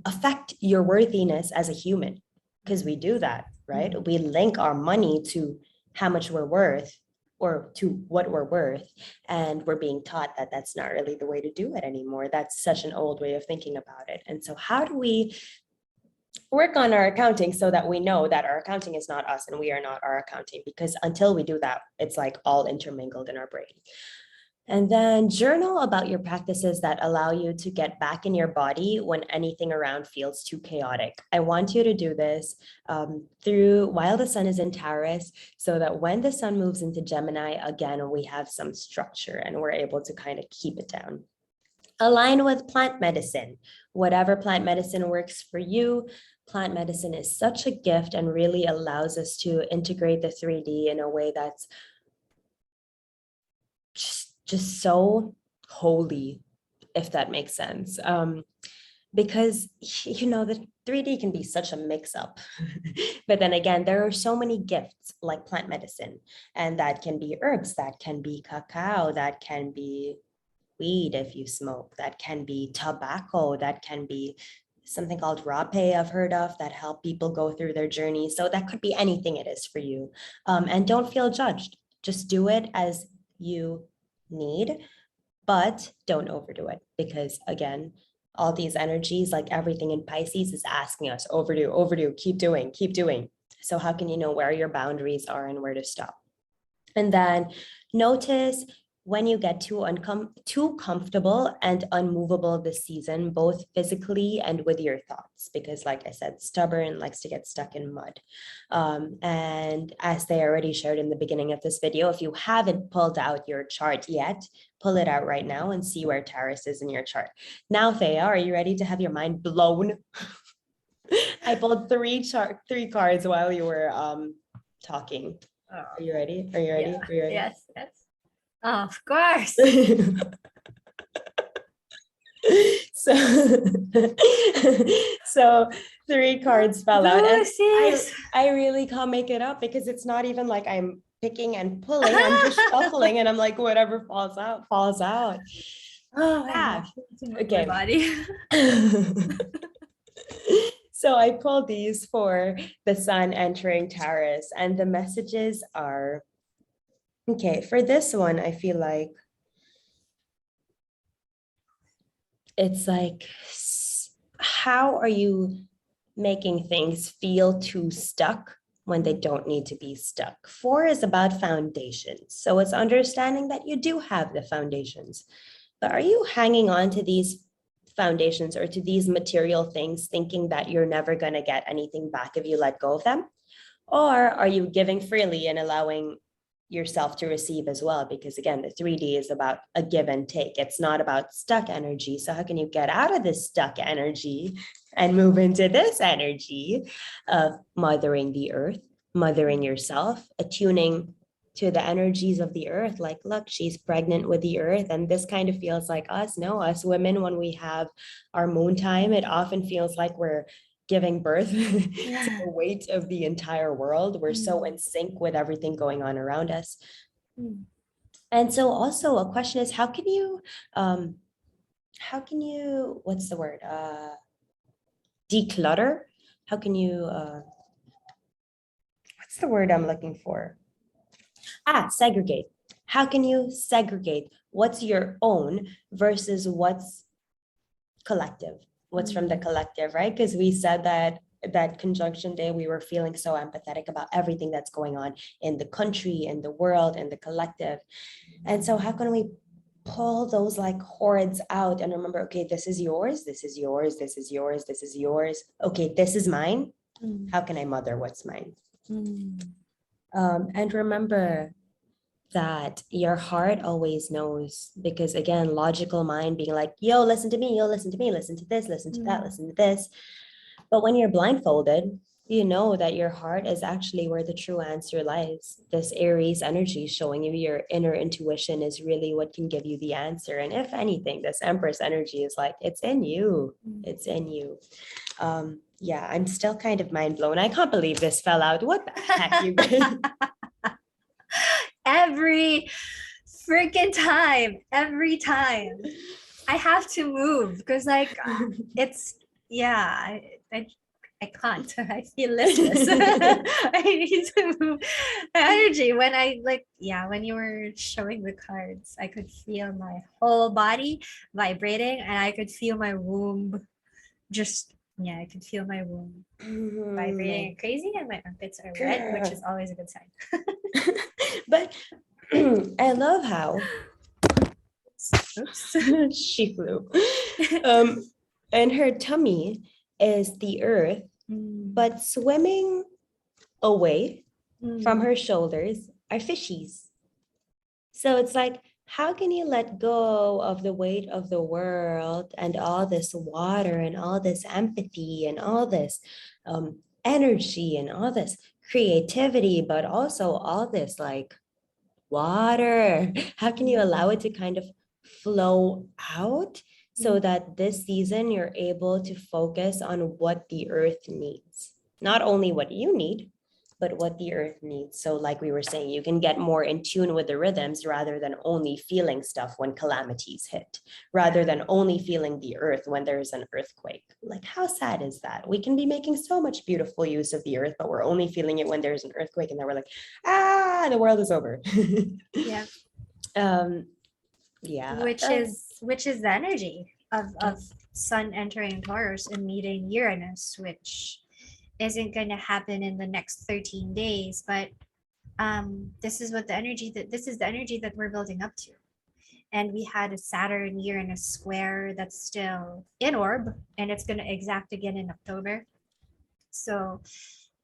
affect your worthiness as a human? Because we do that, right? We link our money to how much we're worth or to what we're worth. And we're being taught that that's not really the way to do it anymore. That's such an old way of thinking about it. And so how do we work on our accounting so that we know that our accounting is not us and we are not our accounting? Because until we do that, it's like all intermingled in our brain. And then journal about your practices that allow you to get back in your body when anything around feels too chaotic. I want you to do this through while the sun is in Taurus, so that when the sun moves into Gemini, again, we have some structure and we're able to kind of keep it down. Align with plant medicine. Whatever plant medicine works for you, plant medicine is such a gift and really allows us to integrate the 3D in a way that's just so holy, if that makes sense. Because the 3D can be such a mix-up. But then again, there are so many gifts like plant medicine, and that can be herbs, that can be cacao, that can be weed if you smoke, that can be tobacco, that can be something called rape I've heard of that help people go through their journey. So that could be anything it is for you. And don't feel judged. Just do it as you need, but don't overdo it, because again, all these energies, like everything in Pisces, is asking us overdo, keep doing. So how can you know where your boundaries are and where to stop? And then notice when you get too comfortable and unmovable this season, both physically and with your thoughts, because like I said, stubborn likes to get stuck in mud. And as they already showed in the beginning of this video, if you haven't pulled out your chart yet, pull it out right now and see where Taurus is in your chart. Now, Thea, are you ready to have your mind blown? I pulled three cards while you were talking. Are you ready? Are you ready? Yeah. Are you ready? Yes. Oh, of course. So 3 cards fell out, and Doozies. I really can't make it up, because it's not even like I'm picking and pulling. I'm just shuffling, and I'm like, whatever falls out, falls out. Oh my Yeah. gosh. It's in Okay. my body. So I pulled these for the sun entering Taurus, and the messages are, okay, for this one, I feel like it's like, how are you making things feel too stuck when they don't need to be stuck? 4 is about foundations. So it's understanding that you do have the foundations, but are you hanging on to these foundations or to these material things thinking that you're never going to get anything back if you let go of them? Or are you giving freely and allowing yourself to receive as well? Because again, the 3D is about a give and take. It's not about stuck energy. So how can you get out of this stuck energy and move into this energy of mothering the earth, mothering yourself, attuning to the energies of the earth? Like, look, she's pregnant with the earth, and this kind of feels like us. No, us women, when we have our moon time, it often feels like we're giving birth to the weight of the entire world. We're so in sync with everything going on around us. And so also a question is, how can you, what's the word? Declutter? How can you, what's the word I'm looking for? Segregate. How can you segregate what's your own versus what's collective? What's from the collective, right? Because we said that conjunction day, we were feeling so empathetic about everything that's going on in the country, in the world, in the collective. And so how can we pull those like hordes out and remember, okay, this is yours, this is yours, this is yours, this is yours. Okay, this is mine. How can I mother what's mine? And remember that your heart always knows, because again, logical mind being like, yo, listen to me, listen to this, listen to that, listen to this. But when you're blindfolded, you know that your heart is actually where the true answer lies. This Aries energy showing you your inner intuition is really what can give you the answer. And if anything, this Empress energy is like, it's in you. It's in you. Yeah, I'm still kind of mind blown. I can't believe this fell out. What the heck, you guys? Every freaking time, every time I have to move because like it's I can't. I feel listless. I need to move energy. When I when you were showing the cards, I could feel my whole body vibrating and I could feel my womb I could feel my womb vibrating crazy and my armpits are red, which is always a good sign. But I love how Oops. She flew. Um, and her tummy is the earth, Mm, but swimming away from mm, her shoulders are fishies. So it's like, how can you let go of the weight of the world and all this water and all this empathy and all this energy and all this creativity, but also all this like water? How can you allow it to kind of flow out so mm, that this season you're able to focus on what the earth needs? Not only what you need, but what the earth needs. So, like we were saying, you can get more in tune with the rhythms rather than only feeling stuff when calamities hit, rather than only feeling the earth when there's an earthquake. Like, how sad is that? We can be making so much beautiful use of the earth, but we're only feeling it when there's an earthquake, and then we're like, ah, the world is over. yeah. um, yeah, Which is the energy of Sun entering Taurus and meeting Uranus, which isn't going to happen in the next 13 days, but this is the energy that we're building up to. And we had a Saturn Uranus square that's still in orb, and it's going to exact again in October. So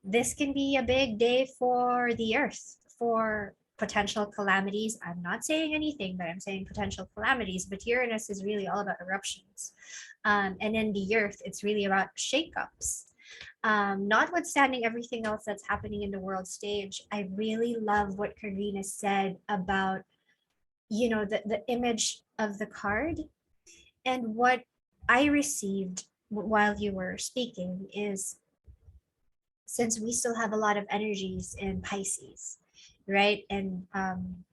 this can be a big day for the earth, for potential calamities. I'm not saying anything, but I'm saying potential calamities. But Uranus is really all about eruptions. And in the earth, it's really about shakeups. Notwithstanding everything else that's happening in the world stage, I really love what Karina said about, the image of the card. And what I received while you were speaking is, since we still have a lot of energies in Pisces, right? And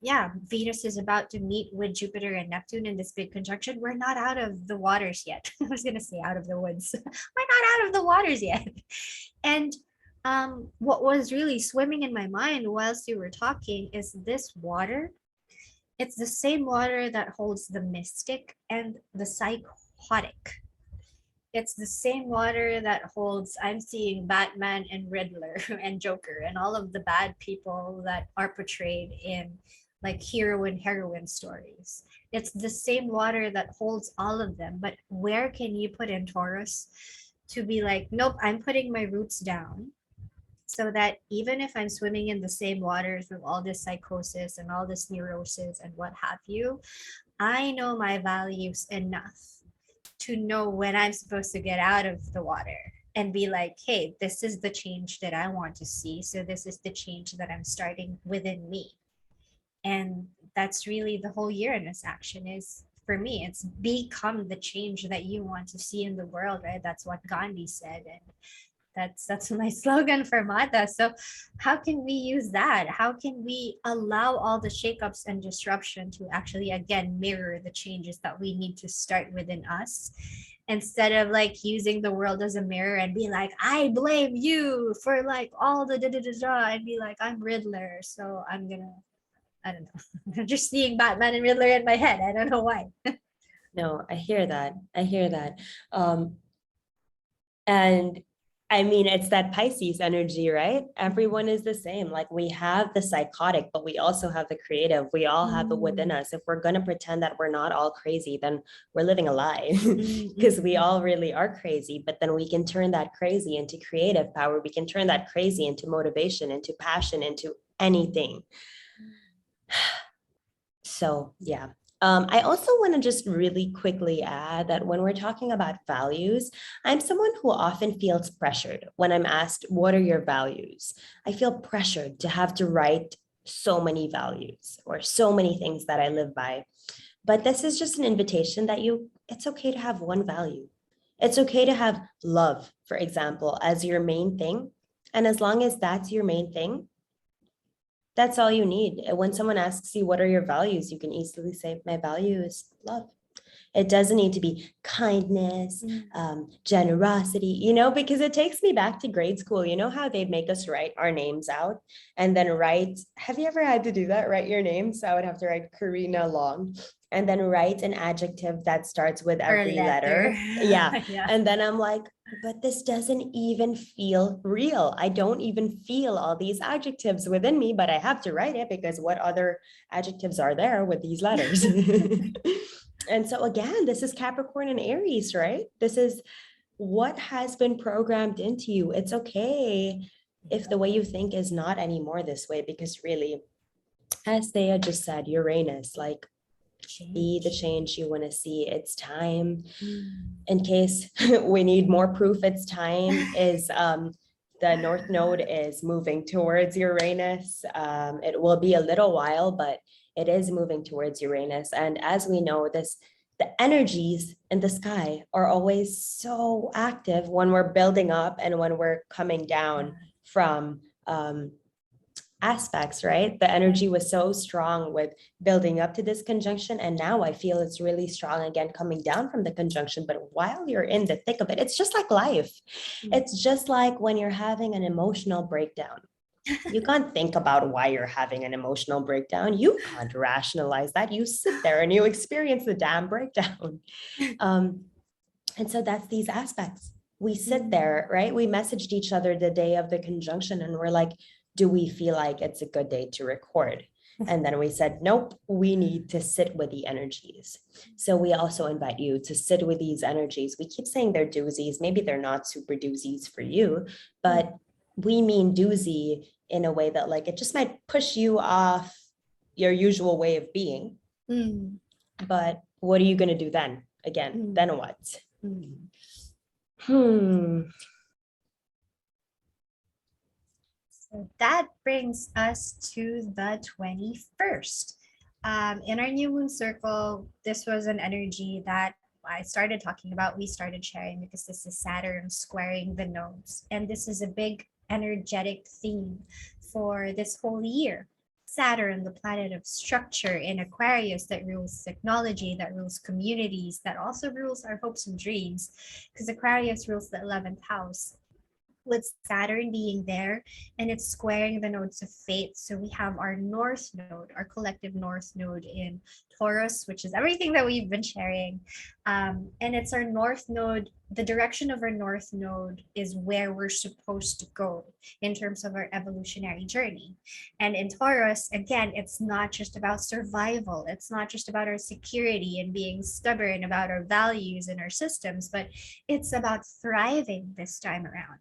yeah, Venus is about to meet with Jupiter and Neptune in this big conjunction. We're not out of the waters yet. I was gonna say out of the woods. We're not out of the waters yet. And what was really swimming in my mind whilst you were talking is this water. It's the same water that holds the mystic and the psychotic. It's the same water that holds, I'm seeing Batman and Riddler and Joker and all of the bad people that are portrayed in like hero and heroine stories. It's the same water that holds all of them. But where can you put in Taurus to be like, nope, I'm putting my roots down, so that even if I'm swimming in the same waters with all this psychosis and all this neurosis and what have you, I know my values enough to know when I'm supposed to get out of the water and be like, hey, this is the change that I want to see. So this is the change that I'm starting within me. And that's really the whole Uranus action is, for me, it's become the change that you want to see in the world, right? That's what Gandhi said. And that's my slogan for Mata. So how can we use that? How can we allow all the shakeups and disruption to actually again mirror the changes that we need to start within us, instead of like using the world as a mirror and be like, I blame you for like all the da da da da, and be like, I'm Riddler, so I'm gonna, I don't know. I'm just seeing Batman and Riddler in my head. I don't know why. no, I hear that. I hear that. And I mean, it's that Pisces energy, right? Everyone is the same. Like we have the psychotic, but we also have the creative. We all have it within Mm, us. If we're going to pretend that we're not all crazy, then we're living a lie mm, because mm, we mm. all really are crazy. But then we can turn that crazy into creative power. We can turn that crazy into motivation, into passion, into anything. So, yeah. I also want to just really quickly add that when we're talking about values, I'm someone who often feels pressured when I'm asked, what are your values? I feel pressured to have to write so many values or so many things that I live by. But this is just an invitation that it's okay to have one value. It's okay to have love, for example, as your main thing. And as long as that's your main thing, that's all you need. When someone asks you, what are your values? You can easily say, my value is love. It doesn't need to be kindness, Mm. generosity, because it takes me back to grade school. You know how they'd make us write our names out and then write, have you ever had to do that? Write your name. So I would have to write Karina Long and then write an adjective that starts with Or every letter. letter. Yeah. Yeah. And then I'm like, but this doesn't even feel real. I don't even feel all these adjectives within me, but I have to write it because what other adjectives are there with these letters? And so again, this is Capricorn and Aries, right? This is what has been programmed into you. It's okay if the way you think is not anymore this way, because really, as Thea just said, Uranus, like, be the change you want to see. It's time. In case we need more proof it's time, is the North Node is moving towards Uranus. It will be a little while, but it is moving towards Uranus. And as we know, the energies in the sky are always so active when we're building up and when we're coming down from aspects, right? The energy was so strong with building up to this conjunction. And now I feel it's really strong again coming down from the conjunction. But while you're in the thick of it, it's just like life. It's just like when you're having an emotional breakdown. You can't think about why you're having an emotional breakdown. You can't rationalize that. You sit there and you experience the damn breakdown. And so that's these aspects. We sit there, right? We messaged each other the day of the conjunction and we're like, do we feel like it's a good day to record? And then we said, nope, we need to sit with the energies. So we also invite you to sit with these energies. We keep saying they're doozies. Maybe they're not super doozies for you, but we mean doozy in a way that like, it just might push you off your usual way of being. But what are you going to do then? Again, then what? So that brings us to the 21st. In our new moon circle, this was an energy that I started talking about, we started sharing, because this is Saturn squaring the nodes. And this is a big energetic theme for this whole year. Saturn, the planet of structure in Aquarius, that rules technology, that rules communities, that also rules our hopes and dreams, because Aquarius rules the 11th house. With Saturn being there and it's squaring the nodes of fate. So we have our North Node, our collective North Node in Taurus, which is everything that we've been sharing. And it's our North Node. The direction of our North Node is where we're supposed to go in terms of our evolutionary journey. And in Taurus, again, it's not just about survival. It's not just about our security and being stubborn about our values and our systems, but it's about thriving this time around.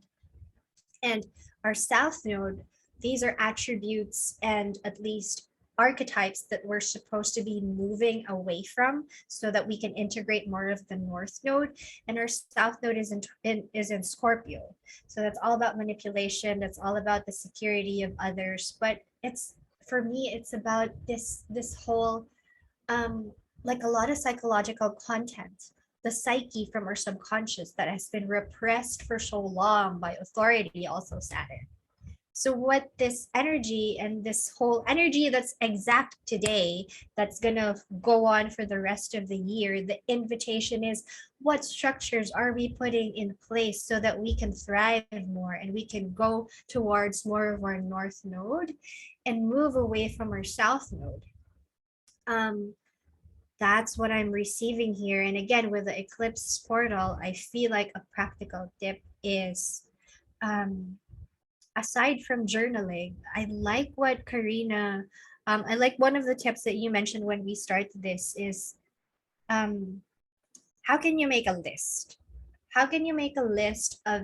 And our South Node, these are attributes and at least archetypes that we're supposed to be moving away from so that we can integrate more of the North Node. And our South Node is in Scorpio. So that's all about manipulation. That's all about the security of others. But it's, for me, it's about this whole, like a lot of psychological content, the psyche from our subconscious that has been repressed for so long by authority, also Saturn. So what this energy and this whole energy that's exact today, that's gonna go on for the rest of the year, the invitation is, what structures are we putting in place so that we can thrive more and we can go towards more of our North Node and move away from our South Node? That's what I'm receiving here. And again, with the eclipse portal, I feel like a practical tip is, aside from journaling, I like what Karina, I like one of the tips that you mentioned when we started this is, how can you make a list? How can you make a list of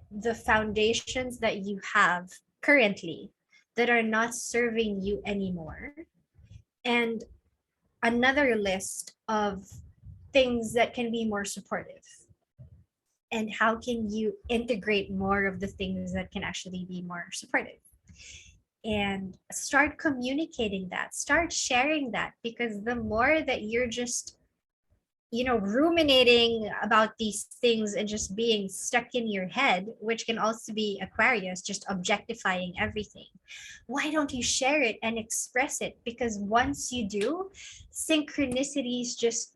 the foundations that you have currently that are not serving you anymore? And another list of things that can be more supportive, and how can you integrate more of the things that can actually be more supportive, and start communicating that, start sharing that, because the more that you're just, ruminating about these things and just being stuck in your head, which can also be Aquarius, just objectifying everything, why don't you share it and express it? Because once you do, synchronicities just,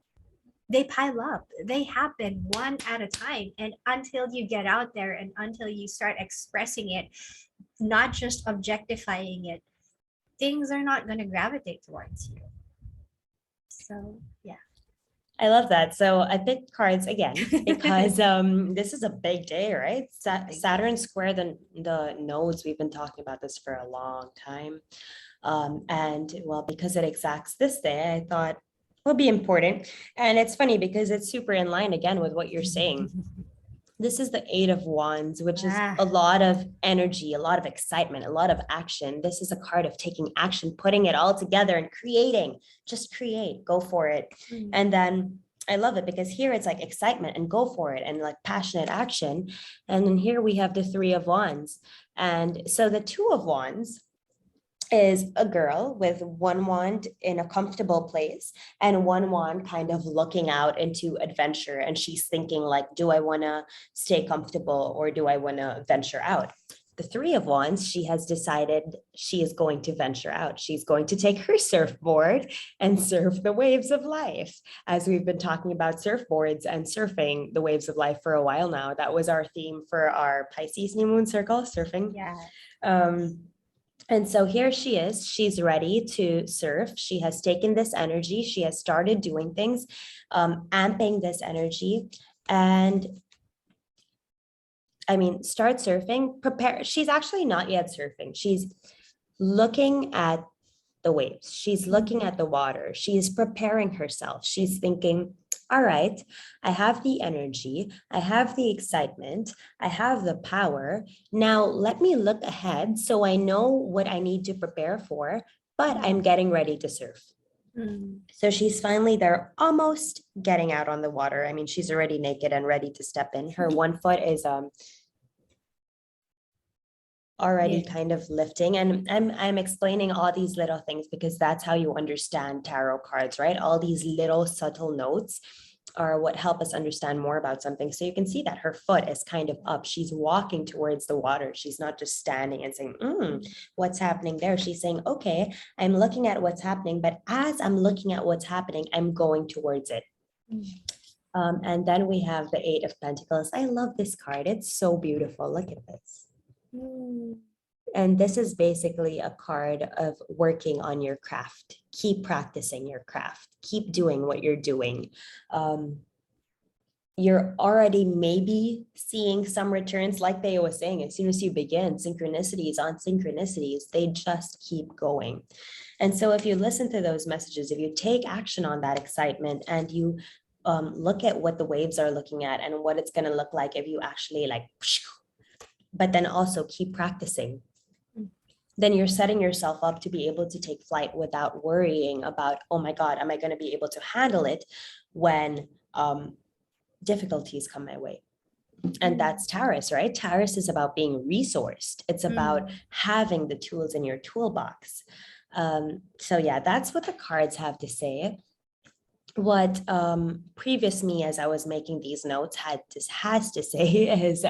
they pile up, they happen one at a time. And until you get out there and until you start expressing it, not just objectifying it, things are not going to gravitate towards you. So yeah. I love that. So I picked cards again because this is a big day, right? Saturn square the nodes. We've been talking about this for a long time. And well, because it exacts this day, I thought will be important. And it's funny because it's super in line again with what you're saying. This is the Eight of Wands, which is Ah, a lot of energy, a lot of excitement, a lot of action. This is a card of taking action, putting it all together and creating. Just create, go for it. mm, And then I love it because here it's like excitement and go for it and like passionate action. And then here we have the Three of Wands. And so the Two of Wands is a girl with one wand in a comfortable place and one wand kind of looking out into adventure. And she's thinking like, do I want to stay comfortable or do I want to venture out? The Three of Wands, she has decided she is going to venture out. She's going to take her surfboard and surf the waves of life. As we've been talking about surfboards and surfing the waves of life for a while now, that was our theme for our Pisces new moon circle, surfing. yeah. Um, and so here she is. She's ready to surf. She has taken this energy. She has started doing things, amping this energy. And I mean, start surfing, prepare. She's actually not yet surfing. She's looking at the waves. She's looking at the water. She is preparing herself. She's thinking, all right, I have the energy, I have the excitement, I have the power. Now let me look ahead so I know what I need to prepare for, but I'm getting ready to surf. Mm, So she's finally there, almost getting out on the water. I mean, she's already naked and ready to step in. Her one foot is already yeah. kind of lifting, and I'm explaining all these little things because that's how you understand tarot cards, right? All these little subtle notes are what help us understand more about something. So you can see that her foot is kind of up. She's walking towards the water. She's not just standing and saying, what's happening there? She's saying, okay, I'm looking at what's happening, but as I'm looking at what's happening, I'm going towards it. And then we have the Eight of Pentacles. I love this card. It's so beautiful. Look at this. Mm, And this is basically a card of working on your craft. Keep practicing your craft. Keep doing what you're doing. You're already maybe seeing some returns, like they was saying, as soon as you begin, synchronicities on synchronicities, they just keep going. And so if you listen to those messages, if you take action on that excitement and you look at what the waves are looking at and what it's going to look like if you actually like, but then also keep practicing, then you're setting yourself up to be able to take flight without worrying about, oh my God, am I going to be able to handle it when difficulties come my way? And that's Taurus, right? Taurus is about being resourced. It's about having the tools in your toolbox. So yeah, that's what the cards have to say. What previous me, as I was making these notes, has to say is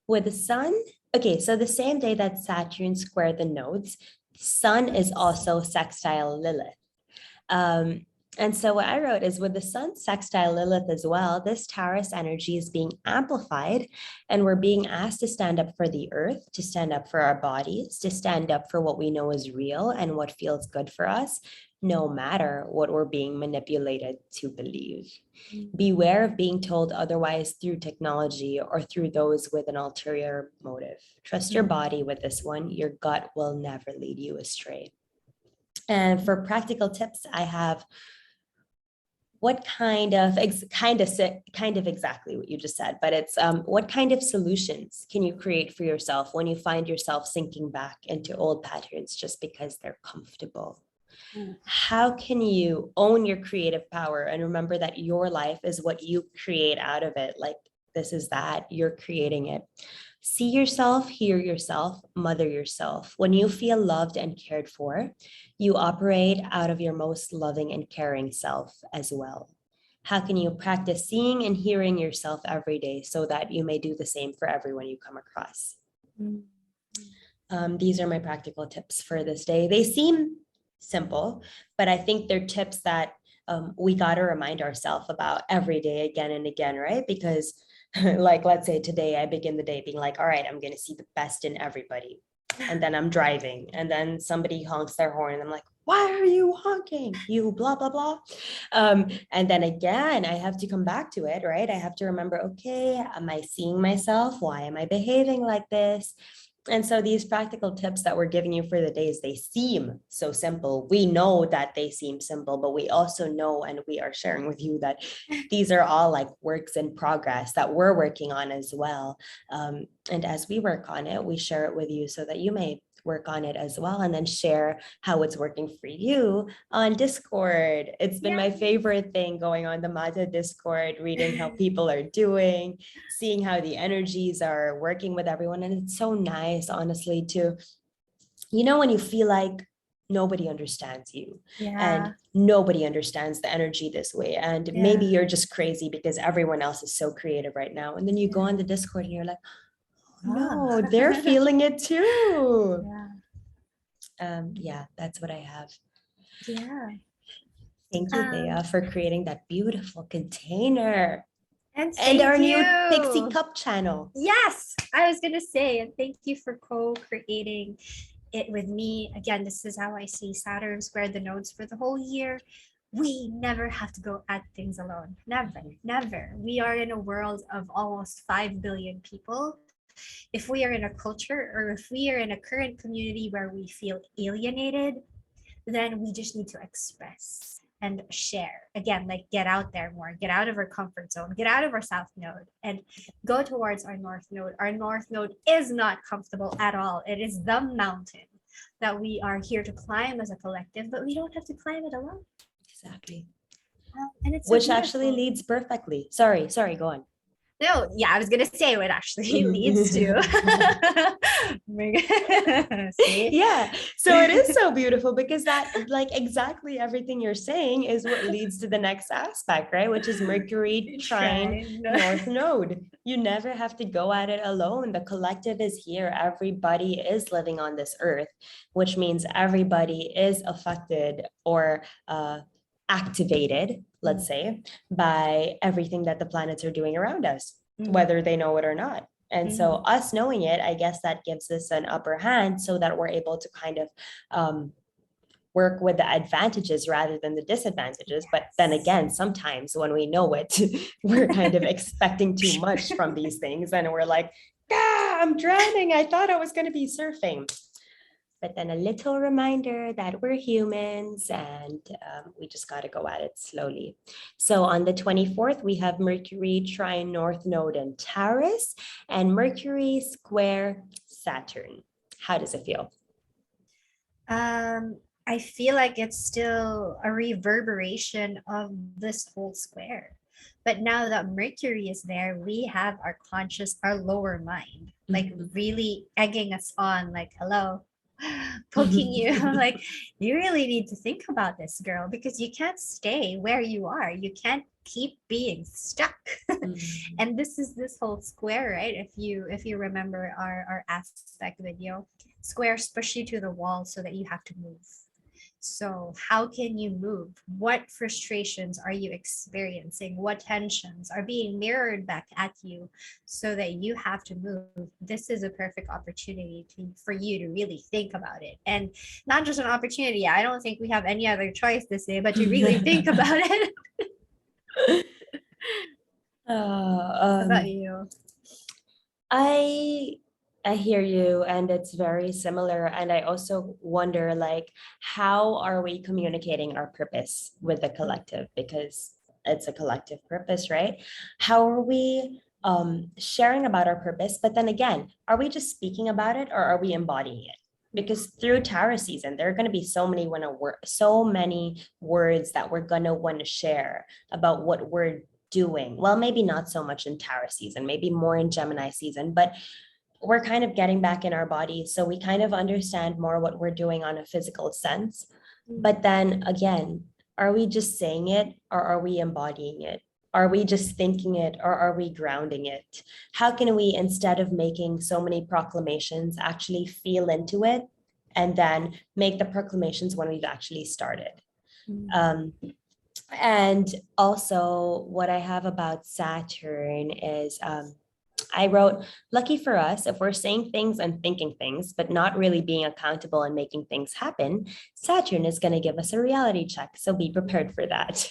with the sun. Okay, so the same day that Saturn squared the nodes, Sun is also sextile Lilith. And so what I wrote is with the sun sextile Lilith as well, this Taurus energy is being amplified and we're being asked to stand up for the earth, to stand up for our bodies, to stand up for what we know is real and what feels good for us, no matter what we're being manipulated to believe. Beware of being told otherwise through technology or through those with an ulterior motive. Trust your body with this one. Your gut will never lead you astray. And for practical tips, I have what kind of exactly what you just said, but it's what kind of solutions can you create for yourself when you find yourself sinking back into old patterns just because they're comfortable? How can you own your creative power and remember that your life is what you create out of it? Like this is that you're creating it. See yourself, hear yourself, mother yourself. When you feel loved and cared for, you operate out of your most loving and caring self as well. How can you practice seeing and hearing yourself every day so that you may do the same for everyone you come across? These are my practical tips for this day. They seem simple, but I think they're tips that we got to remind ourselves about every day again and again, right? Because like, let's say today I begin the day being like, all right, I'm going to see the best in everybody. And then I'm driving and then somebody honks their horn and I'm like, why are you honking? You blah, blah, blah. And then again, I have to come back to it, right? I have to remember, okay, am I seeing myself? Why am I behaving like this? And so these practical tips that we're giving you for the days, they seem so simple. We know that they seem simple, but we also know, and we are sharing with you that these are all like works in progress that we're working on as well. And as we work on it, we share it with you so that you may work on it as well, and then share how it's working for you on Discord. It's been my Yeah. favorite thing, going on the Mata Discord, reading how people are doing, seeing how the energies are working with everyone. And it's so nice, honestly, to, when you feel like nobody understands you and Yeah. nobody understands the energy this way. And maybe Yeah. you're just crazy because everyone else is so creative right now. And then you go Yeah. on the Discord and you're like, Ah. no, they're feeling it too. Yeah. Yeah, that's what I have. Yeah. Thank you, Um, Thea, for creating that beautiful container and and thank our new Pixie you. Cup channel. Yes, I was gonna say, and thank you for co-creating it with me. Again, this is how I see Saturn square the nodes for the whole year. We never have to go at things alone. Never, never. We are in a world of almost 5 billion people. If we are in a culture or if we are in a current community where we feel alienated, then we just need to express and share. Again, like get out there more, get out of our comfort zone, get out of our south node and go towards our north node. Our north node is not comfortable at all. It is the mountain that we are here to climb as a collective, but we don't have to climb it alone. Exactly. And it's so Which actually beautiful. leads perfectly. Sorry, go on. No, yeah, I was gonna say what actually leads to. See? Yeah, so it is so beautiful because that, like, exactly everything you're saying is what leads to the next aspect, right? Which is Mercury trine Trine. North Node. You never have to go at it alone. The collective is here. Everybody is living on this earth, which means everybody is affected or activated, let's say, by everything that the planets are doing around us, whether they know it or not. And so us knowing it, I guess that gives us an upper hand so that we're able to kind of work with the advantages rather than the disadvantages. But then again, sometimes when we know it, we're kind of expecting too much from these things. And we're like, ah, I'm drowning. I thought I was going to be surfing. But then a little reminder that we're humans and we just got to go at it slowly. So on the 24th, we have Mercury trine North Node in Taurus and Mercury square Saturn. How does it feel? I feel like it's still a reverberation of this whole square. But now that Mercury is there, we have our conscious, our lower mind, like really egging us on, like, hello, poking you, like, you really need to think about this, girl, because you can't stay where you are. You can't keep being stuck. And this is this whole square, right? If you remember our aspect video, squares push you to the wall so that you have to move. So how can you move? What frustrations are you experiencing? What tensions are being mirrored back at you so that you have to move? This is a perfect opportunity for you to really think about it. And not just an opportunity. I don't think we have any other choice this day, but to really think about it. How about you? I I hear you, and it's very similar. And I also wonder, like, how are we communicating our purpose with the collective? Because it's a collective purpose, right? How are we sharing about our purpose? But then again, are we just speaking about it, or are we embodying it? Because through Tarot season, there are going to be so many words that we're going to want to share about what we're doing. Well, maybe not so much in Tarot season, maybe more in Gemini season, but we're kind of getting back in our body. So we kind of understand more what we're doing on a physical sense. But then again, are we just saying it, or are we embodying it? Are we just thinking it, or are we grounding it? How can we, instead of making so many proclamations, actually feel into it and then make the proclamations when we've actually started? Um, and also, what I have about Saturn is I wrote, lucky for us, if we're saying things and thinking things, but not really being accountable and making things happen, Saturn is going to give us a reality check. So be prepared for that.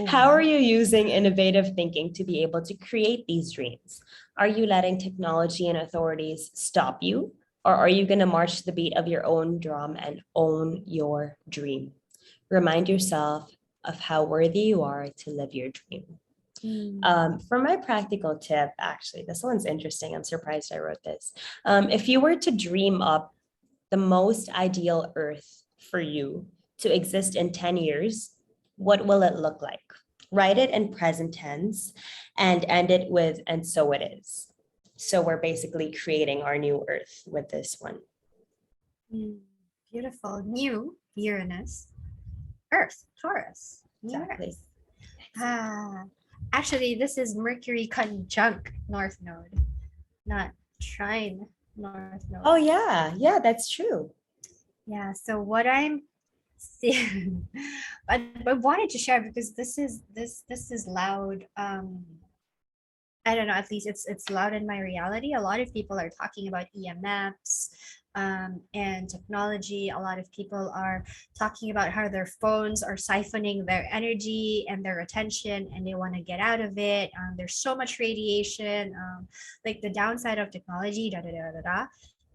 How are you using innovative thinking to be able to create these dreams? Are you letting technology and authorities stop you? Or are you going to march to the beat of your own drum and own your dream? Remind yourself of how worthy you are to live your dream. For my practical tip, actually, this one's interesting. I'm surprised I wrote this. If you were to dream up the most ideal earth for you to exist in 10 years, what will it look like? Write it in present tense and end it with, and so it is. So we're basically creating our new earth with this one. Beautiful. New Uranus, Earth, Taurus. New Exactly. Earth. Ah, actually, this is Mercury conjunct North Node, not trine North Node. Oh yeah, yeah, that's true. Yeah. So what I'm seeing, I wanted to share because this is loud. I don't know, at least it's loud in my reality. A lot of people are talking about EMFs and technology. A lot of people are talking about how their phones are siphoning their energy and their attention and they want to get out of it. There's so much radiation, like the downside of technology, da da da da da.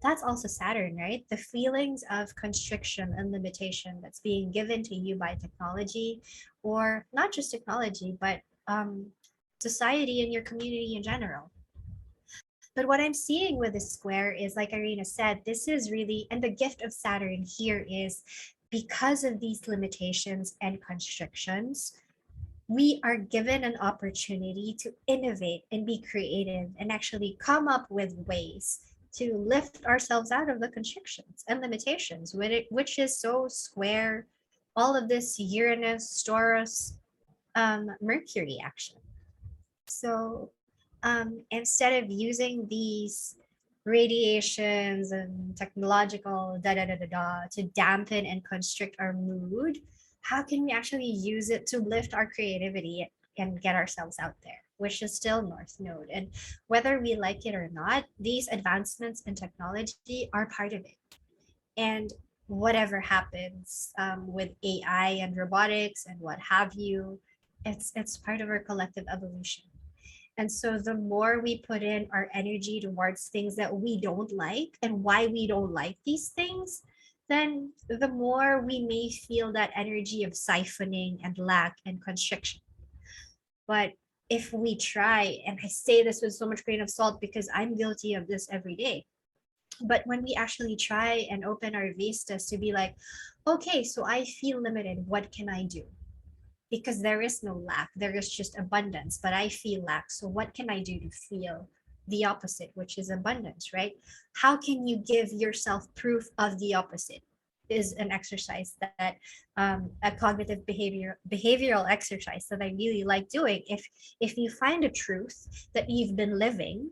That's also Saturn, right? The feelings of constriction and limitation that's being given to you by technology, or not just technology, but society and your community in general. But what I'm seeing with this square is, like Irina said, this is really, and the gift of Saturn here is because of these limitations and constrictions, we are given an opportunity to innovate and be creative and actually come up with ways to lift ourselves out of the constrictions and limitations, which is so square all of this Uranus, Taurus, Mercury action. So instead of using these radiations and technological da da da da da to dampen and constrict our mood, how can we actually use it to lift our creativity and get ourselves out there, which is still North Node. And whether we like it or not, these advancements in technology are part of it. And whatever happens with AI and robotics and what have you, it's part of our collective evolution. And so the more we put in our energy towards things that we don't like and why we don't like these things, then the more we may feel that energy of siphoning and lack and constriction. But if we try, and I say this with so much grain of salt because I'm guilty of this every day, but when we actually try and open our vistas to be like, okay, so I feel limited, what can I do? Because there is no lack, there is just abundance, but I feel lack. So what can I do to feel the opposite, which is abundance, right? How can you give yourself proof of the opposite? Is an exercise that a cognitive behavioral exercise that I really like doing. If you find a truth that you've been living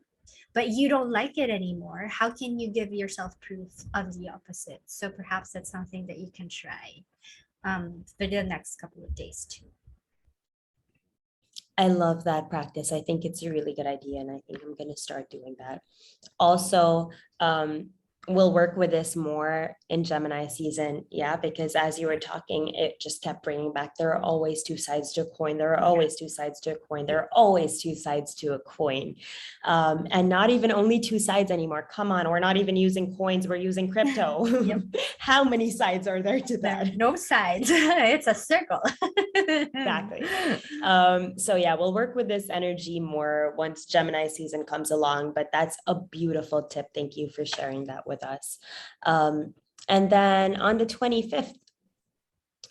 but you don't like it anymore, how can you give yourself proof of the opposite? So perhaps that's something that you can try for the next couple of days too. I love that practice. I think it's a really good idea, and I think I'm going to start doing that. Also, we'll work with this more in Gemini season. Yeah, because as you were talking, it just kept bringing back, there are always two sides to a coin. There are always two sides to a coin. There are always two sides to a coin. And not even only two sides anymore. Come on, we're not even using coins. We're using crypto. Yep. How many sides are there to There are that? no sides. It's a circle. Exactly. So yeah, we'll work with this energy more once Gemini season comes along, but that's a beautiful tip. Thank you for sharing that with us. And then on the 25th,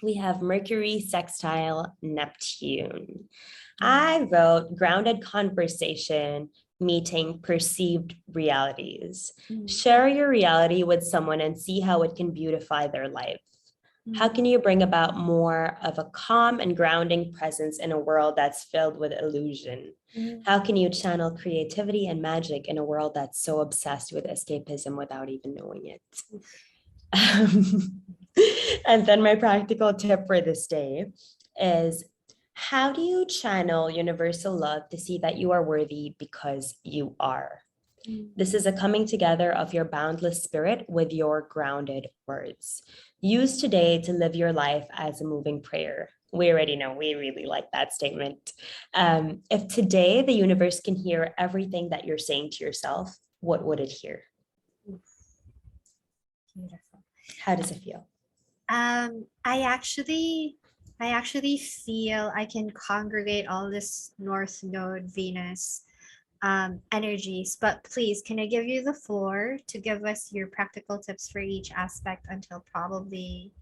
we have Mercury sextile Neptune. I wrote grounded conversation meeting perceived realities. Share your reality with someone and see how it can beautify their life. How can you bring about more of a calm and grounding presence in a world that's filled with illusion? How can you channel creativity and magic in a world that's so obsessed with escapism without even knowing it? And then my practical tip for this day is, how do you channel universal love to see that you are worthy because you are? This is a coming together of your boundless spirit with your grounded words. Use today to live your life as a moving prayer. We already know, we really like that statement. If today the universe can hear everything that you're saying to yourself, what would it hear? Beautiful. How does it feel? I actually feel I can congregate all this North Node Venus energies, but please, can I give you the floor to give us your practical tips for each aspect until probably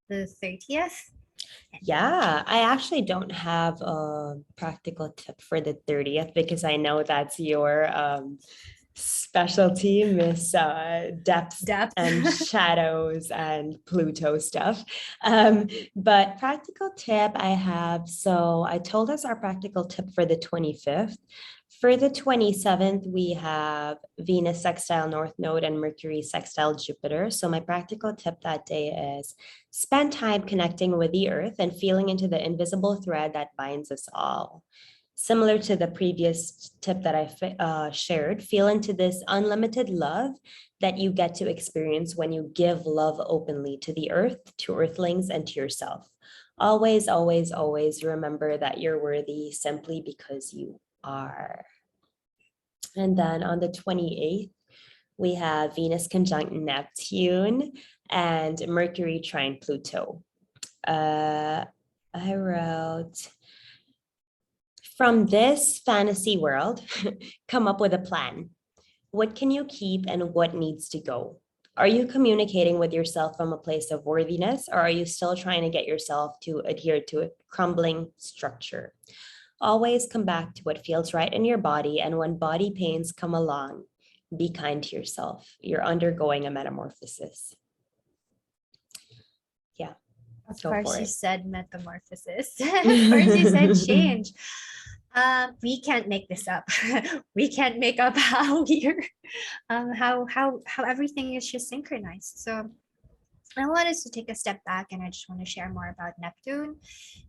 the 30th? Yeah, I actually don't have a practical tip for the 30th because I know that's your specialty, Miss Depths Depth. and Shadows and Pluto stuff. But practical tip I have, so I told us our practical tip for the 25th. For the 27th, we have Venus sextile North Node and Mercury sextile Jupiter. So my practical tip that day is spend time connecting with the earth and feeling into the invisible thread that binds us all. Similar to the previous tip that I shared, feel into this unlimited love that you get to experience when you give love openly to the earth, to earthlings, and to yourself. Always, always, always remember that you're worthy simply because you are. And then on the 28th, we have Venus conjunct Neptune and Mercury trine Pluto. I wrote, from this fantasy world, come up with a plan. What can you keep and what needs to go? Are you communicating with yourself from a place of worthiness, or are you still trying to get yourself to adhere to a crumbling structure? Always come back to what feels right in your body, and when body pains come along, be kind to yourself. You're undergoing a metamorphosis. Yeah, Of go course, for you it. said metamorphosis. Of course, you said change. We can't make this up. We can't make up how we're how everything is just synchronized. So I want us to take a step back, and I just want to share more about Neptune,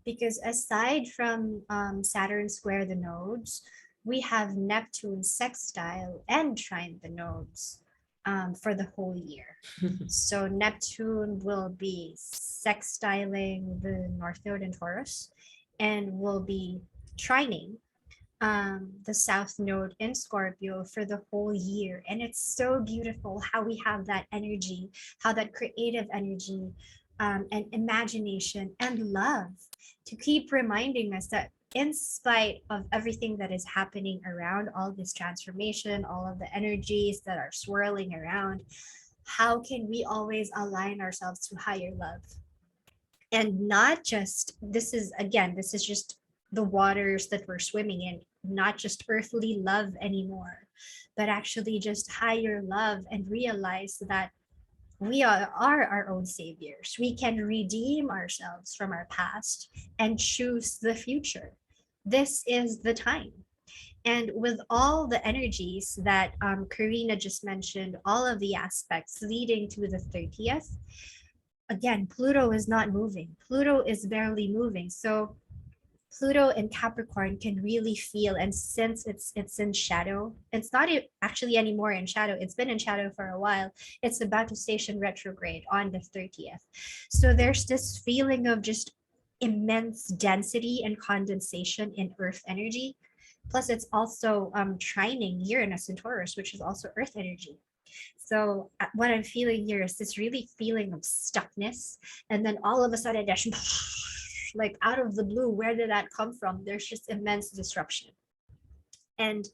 because aside from Saturn square the nodes, we have Neptune sextile and trine the nodes for the whole year. So Neptune will be sextiling the North Node in Taurus and will be trining the South Node in Scorpio for the whole year. And it's so beautiful how we have that energy, how that creative energy and imagination and love to keep reminding us that in spite of everything that is happening around, all this transformation, all of the energies that are swirling around, how can we always align ourselves to higher love? And not just, this is just the waters that we're swimming in, not just earthly love anymore, but actually just higher love, and realize that we are our own saviors. We can redeem ourselves from our past and choose the future. This is the time. And with all the energies that Karina just mentioned, all of the aspects leading to the 30th, again, Pluto is not moving. Pluto is barely moving. So Pluto in Capricorn can really feel, and since it's in shadow, it's not actually anymore in shadow. It's been in shadow for a while. It's about to station retrograde on the 30th. So there's this feeling of just immense density and condensation in Earth energy. Plus, it's also trining Uranus and Taurus, which is also Earth energy. So what I'm feeling here is this really feeling of stuckness, and then all of a sudden, there's like out of the blue, where did that come from? There's just immense disruption, and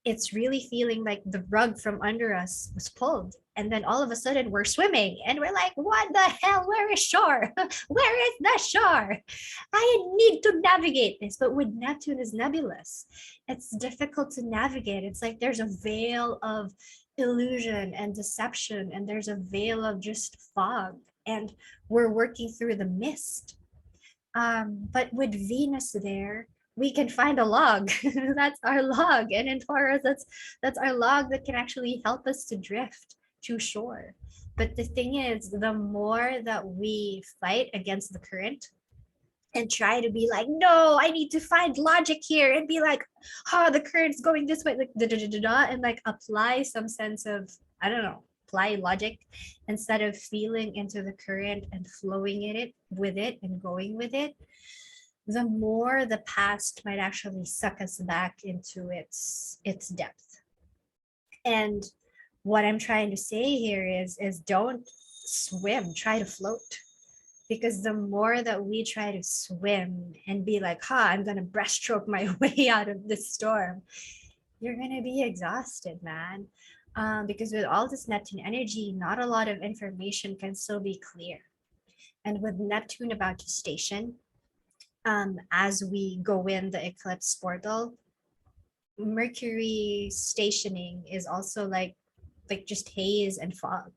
it's really feeling like the rug from under us was pulled, and then all of a sudden we're swimming and we're like, what the hell, where is shore? Where is the shore? I need to navigate this. But with Neptune is nebulous, it's difficult to navigate. It's like there's a veil of illusion and deception, and there's a veil of just fog, and we're working through the mist. But with Venus there, we can find a log. That's our log. And in Taurus, that's our log that can actually help us to drift to shore. But the thing is, the more that we fight against the current and try to be like, no, I need to find logic here, and be like, oh, the current's going this way, like da da da da da, and like apply some sense of, I don't know, apply logic instead of feeling into the current and flowing in it with it and going with it, the more the past might actually suck us back into its depth. And what I'm trying to say here is don't swim, try to float. Because the more that we try to swim and be like, I'm gonna breaststroke my way out of this storm, you're gonna be exhausted, man. Because with all this Neptune energy, not a lot of information can still be clear. And with Neptune about to station, as we go in the eclipse portal, Mercury stationing is also like just haze and fog.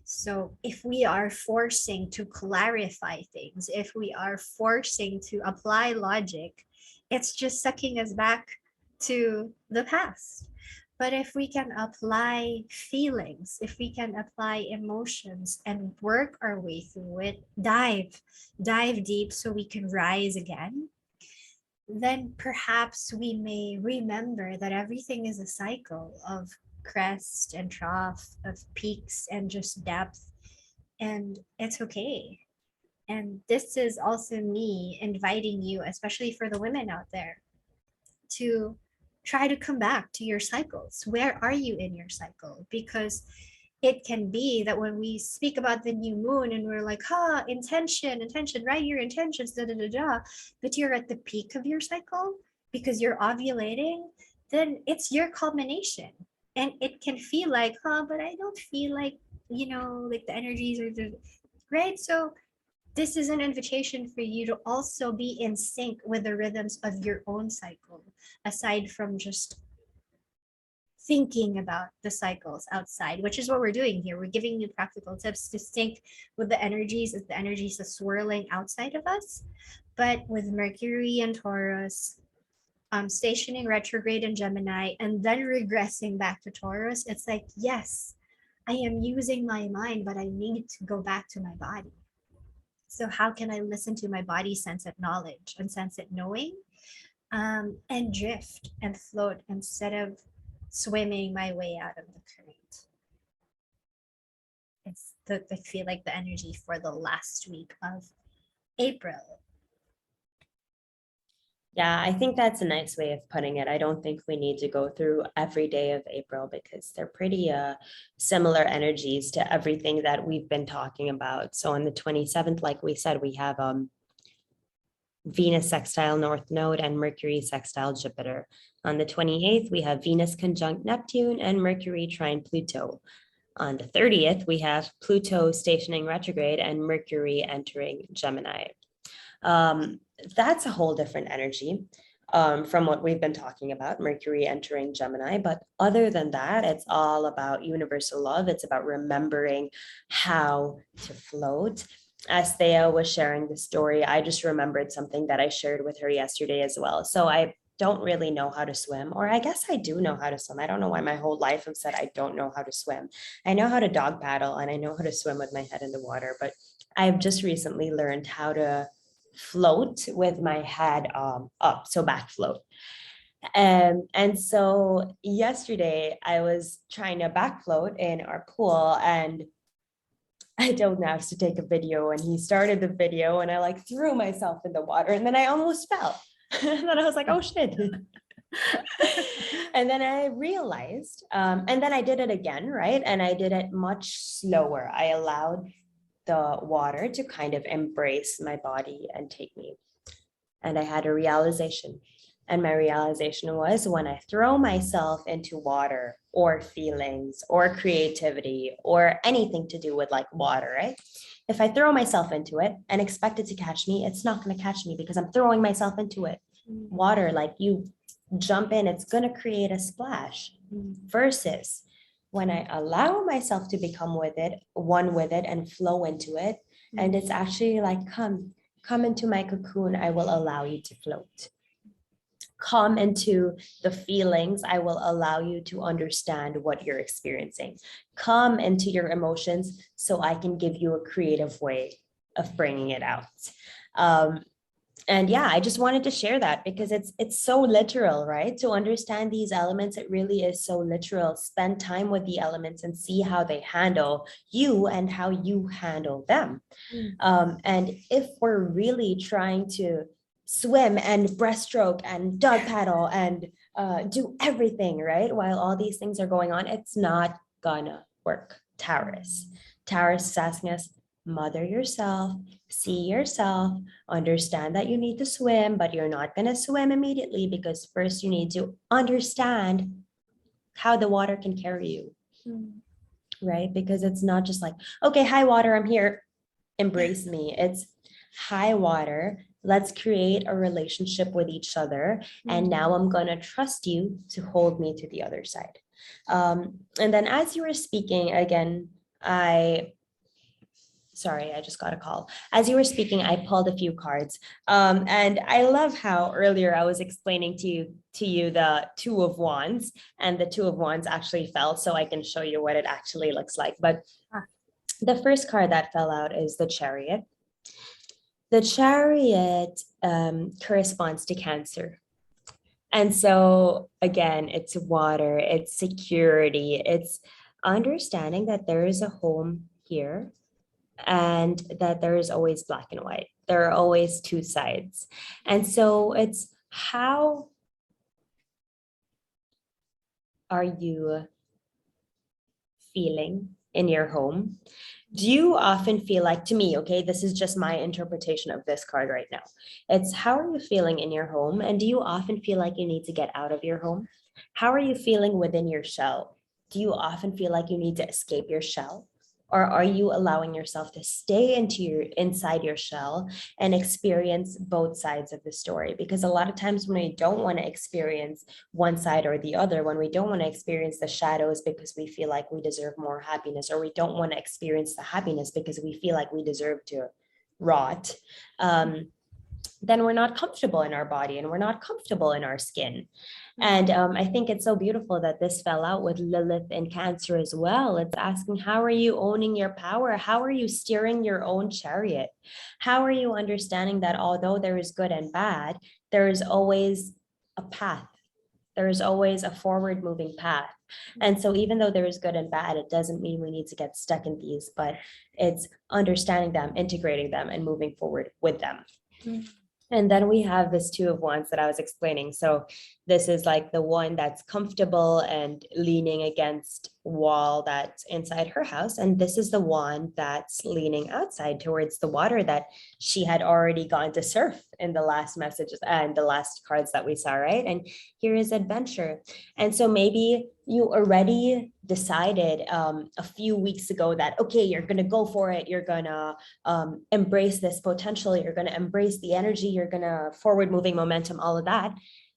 So if we are forcing to clarify things, if we are forcing to apply logic, it's just sucking us back to the past. But if we can apply feelings, if we can apply emotions and work our way through it, dive deep so we can rise again, then perhaps we may remember that everything is a cycle of crest and trough, of peaks and just depth, and it's okay. And this is also me inviting you, especially for the women out there, to try to come back to your cycles. Where are you in your cycle? Because it can be that when we speak about the new moon and we're like, intention, write your intentions, but you're at the peak of your cycle because you're ovulating, then it's your culmination. And it can feel like, but I don't feel like, like the energies are right. So this is an invitation for you to also be in sync with the rhythms of your own cycle, aside from just thinking about the cycles outside, which is what we're doing here. We're giving you practical tips to sync with the energies as the energies are swirling outside of us. But with Mercury and Taurus, stationing retrograde in Gemini and then regressing back to Taurus, it's like, yes, I am using my mind, but I need to go back to my body. So how can I listen to my body, sense it knowledge and sense it knowing, and drift and float instead of swimming my way out of the current? I feel like the energy for the last week of April. Yeah, I think that's a nice way of putting it. I don't think we need to go through every day of April because they're pretty similar energies to everything that we've been talking about. So on the 27th, like we said, we have Venus sextile North Node and Mercury sextile Jupiter. On the 28th, we have Venus conjunct Neptune and Mercury trine Pluto. On the 30th, we have Pluto stationing retrograde and Mercury entering Gemini. That's a whole different energy from what we've been talking about, Mercury entering Gemini. But other than that, it's all about universal love. It's about remembering how to float. As Thea was sharing the story, I just remembered something that I shared with her yesterday as well. So I don't really know how to swim, or I guess I do know how to swim. I don't know why my whole life I've said I don't know how to swim. I know how to dog paddle and I know how to swim with my head in the water, but I've just recently learned how to float with my head up, so back float. And so yesterday I was trying to back float in our pool and I told Navs to take a video and he started the video and I like threw myself in the water and then I almost fell. And then I was like, oh shit. And then I realized, and then I did it again, right? And I did it much slower. I allowed the water to kind of embrace my body and take me. And I had a realization. And my realization was when I throw myself into water or feelings or creativity or anything to do with like water, right? If I throw myself into it and expect it to catch me, it's not going to catch me because I'm throwing myself into it. Water, like you jump in, it's going to create a splash. Versus when I allow myself to become with it, one with it, and flow into it, and it's actually like, come into my cocoon, I will allow you to float. Come into the feelings, I will allow you to understand what you're experiencing. Come into your emotions so I can give you a creative way of bringing it out. And yeah, I just wanted to share that because it's so literal, right? To understand these elements, it really is so literal. Spend time with the elements and see how they handle you and how you handle them. And if we're really trying to swim and breaststroke and dog paddle and do everything, right? While all these things are going on, it's not gonna work. Taurus. Taurus is asking us, mother yourself, see yourself, understand that you need to swim, but you're not going to swim immediately because first you need to understand how the water can carry you, right? Because it's not just like, okay, hi water, I'm here, embrace me. It's hi water, let's create a relationship with each other. And now I'm going to trust you to hold me to the other side. And then as you were speaking, again, sorry, I just got a call. As you were speaking, I pulled a few cards. And I love how earlier I was explaining to you the Two of Wands, and the Two of Wands actually fell, so I can show you what it actually looks like. But the first card that fell out is the Chariot. The Chariot corresponds to Cancer. And so again, it's water, it's security, it's understanding that there is a home here and that there is always black and white. There are always two sides. And so it's how are you feeling in your home? Do you often feel like, to me, okay, this is just my interpretation of this card right now. It's how are you feeling in your home? And do you often feel like you need to get out of your home? How are you feeling within your shell? Do you often feel like you need to escape your shell? Or are you allowing yourself to stay inside your shell and experience both sides of the story? Because a lot of times when we don't want to experience one side or the other, when we don't want to experience the shadows because we feel like we deserve more happiness, or we don't want to experience the happiness because we feel like we deserve to rot, then we're not comfortable in our body and we're not comfortable in our skin. And I think it's so beautiful that this fell out with Lilith and Cancer as well. It's asking, how are you owning your power? How are you steering your own chariot? How are you understanding that although there is good and bad, there is always a path. There is always a forward moving path. And so even though there is good and bad, it doesn't mean we need to get stuck in these, but it's understanding them, integrating them, and moving forward with them. And then we have this Two of Wands that I was explaining. So this is like the one that's comfortable and leaning against wall that's inside her house. And this is the one that's leaning outside towards the water that she had already gone to surf in the last messages and the last cards that we saw, right? And here is adventure. And so maybe you already decided a few weeks ago that, okay, you're going to go for it. You're going to embrace this potential. You're going to embrace the energy. You're going to forward moving momentum, all of that.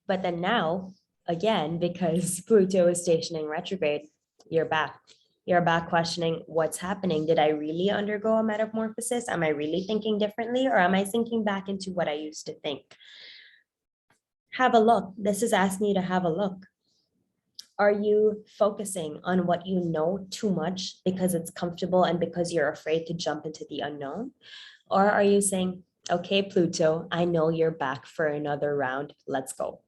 But then now, again, because Pluto is stationing retrograde, you're back. You're back questioning what's happening. Did I really undergo a metamorphosis? Am I really thinking differently? Or am I sinking back into what I used to think? Have a look. This is asking you to have a look. Are you focusing on what you know too much because it's comfortable and because you're afraid to jump into the unknown? Or are you saying, okay, Pluto, I know you're back for another round. Let's go.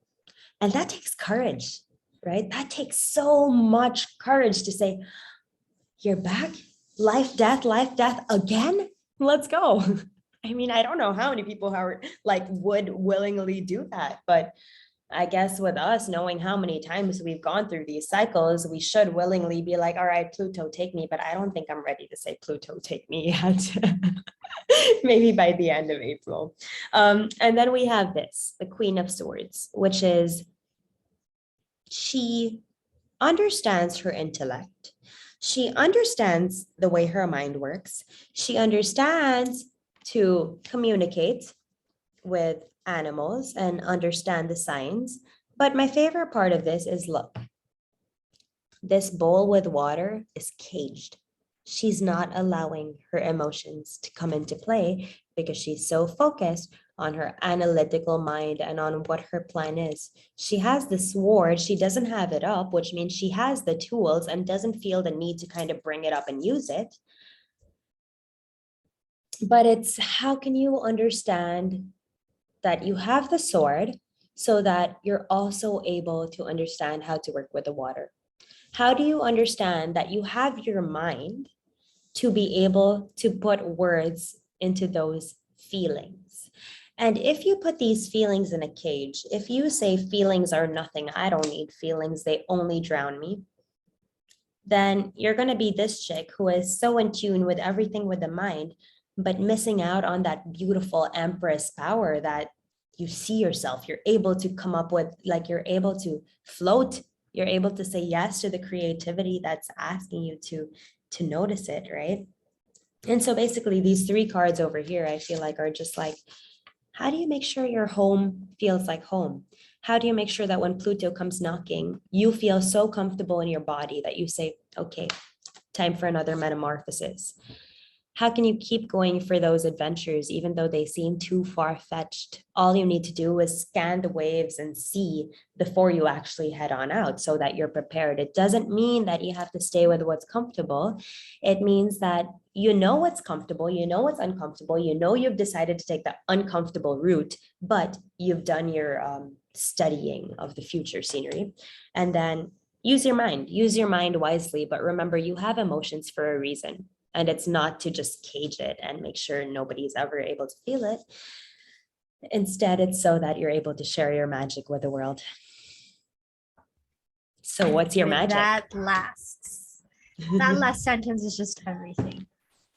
And that takes courage, right? That takes so much courage to say, you're back, life, death again. Let's go. I mean, I don't know how many people are like would willingly do that, but I guess with us knowing how many times we've gone through these cycles, we should willingly be like, all right, Pluto, take me. But I don't think I'm ready to say Pluto, take me yet. Maybe by the end of April. And then we have this, the Queen of Swords, which is she understands her intellect. She understands the way her mind works. She understands to communicate with animals and understand the signs. But my favorite part of this is, look, this bowl with water is caged. She's not allowing her emotions to come into play because she's so focused on her analytical mind and on what her plan is. She has the sword, she doesn't have it up, which means she has the tools and doesn't feel the need to kind of bring it up and use it. But it's how can you understand that you have the sword so that you're also able to understand how to work with the water? How do you understand that you have your mind to be able to put words into those feelings? And if you put these feelings in a cage, if you say feelings are nothing, I don't need feelings, they only drown me, then you're going to be this chick who is so in tune with everything with the mind, but missing out on that beautiful empress power that you see yourself. You're able to come up with, like, you're able to float. You're able to say yes to the creativity that's asking you to notice it, right? And so basically these three cards over here, I feel like are just like, how do you make sure your home feels like home? How do you make sure that when Pluto comes knocking, you feel so comfortable in your body that you say, okay, time for another metamorphosis? How can you keep going for those adventures, even though they seem too far-fetched? All you need to do is scan the waves and see before you actually head on out so that you're prepared. It doesn't mean that you have to stay with what's comfortable. It means that you know what's comfortable, you know what's uncomfortable, you know you've decided to take the uncomfortable route, but you've done your studying of the future scenery. And then use your mind wisely, but remember, you have emotions for a reason. And it's not to just cage it and make sure nobody's ever able to feel it. Instead, it's so that you're able to share your magic with the world. So what's your magic? That last sentence is just everything.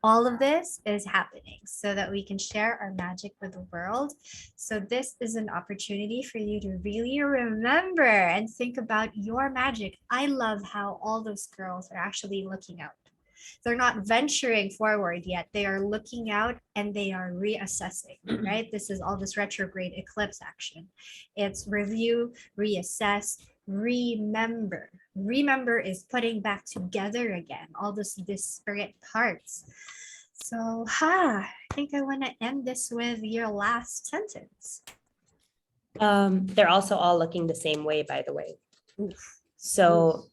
All of this is happening so that we can share our magic with the world. So this is an opportunity for you to really remember and think about your magic. I love how all those girls are actually looking out. They're not venturing forward yet. They are looking out and they are reassessing, right? This is all this retrograde eclipse action. It's review, reassess, remember. Remember is putting back together again all those disparate parts. So, I think I want to end this with your last sentence. They're also all looking the same way, by the way. Oof. So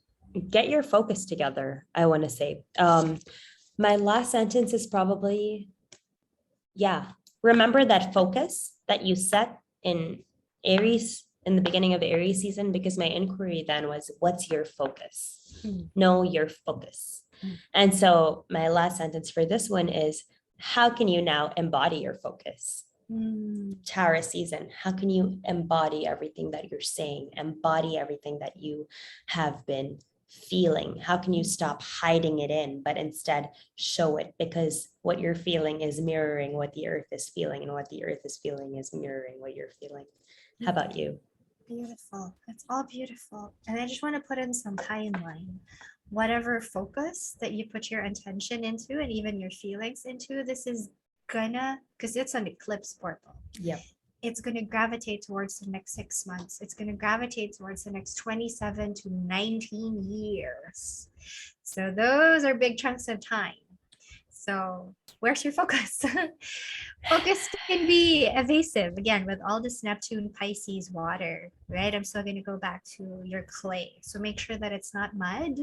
get your focus together, I want to say. My last sentence is probably, remember that focus that you set in Aries in the beginning of Aries season, because my inquiry then was, what's your focus? Know your focus. And so my last sentence for this one is, how can you now embody your focus? Taurus season, how can you embody everything that you're saying, embody everything that you have been feeling? How can you stop hiding it in, but instead show it? Because what you're feeling is mirroring what the earth is feeling, and what the earth is feeling is mirroring what you're feeling. How about you? Beautiful. It's all beautiful. And I just want to put in some timeline. Whatever focus that you put your intention into and even your feelings into, this is gonna, because it's an eclipse portal. Yep. It's going to gravitate towards the next 6 months. It's going to gravitate towards the next 27 to 19 years. So those are big chunks of time. So where's your focus? Focus can be evasive. Again, with all this Neptune, Pisces, water, right? I'm still going to go back to your clay. So make sure that it's not mud,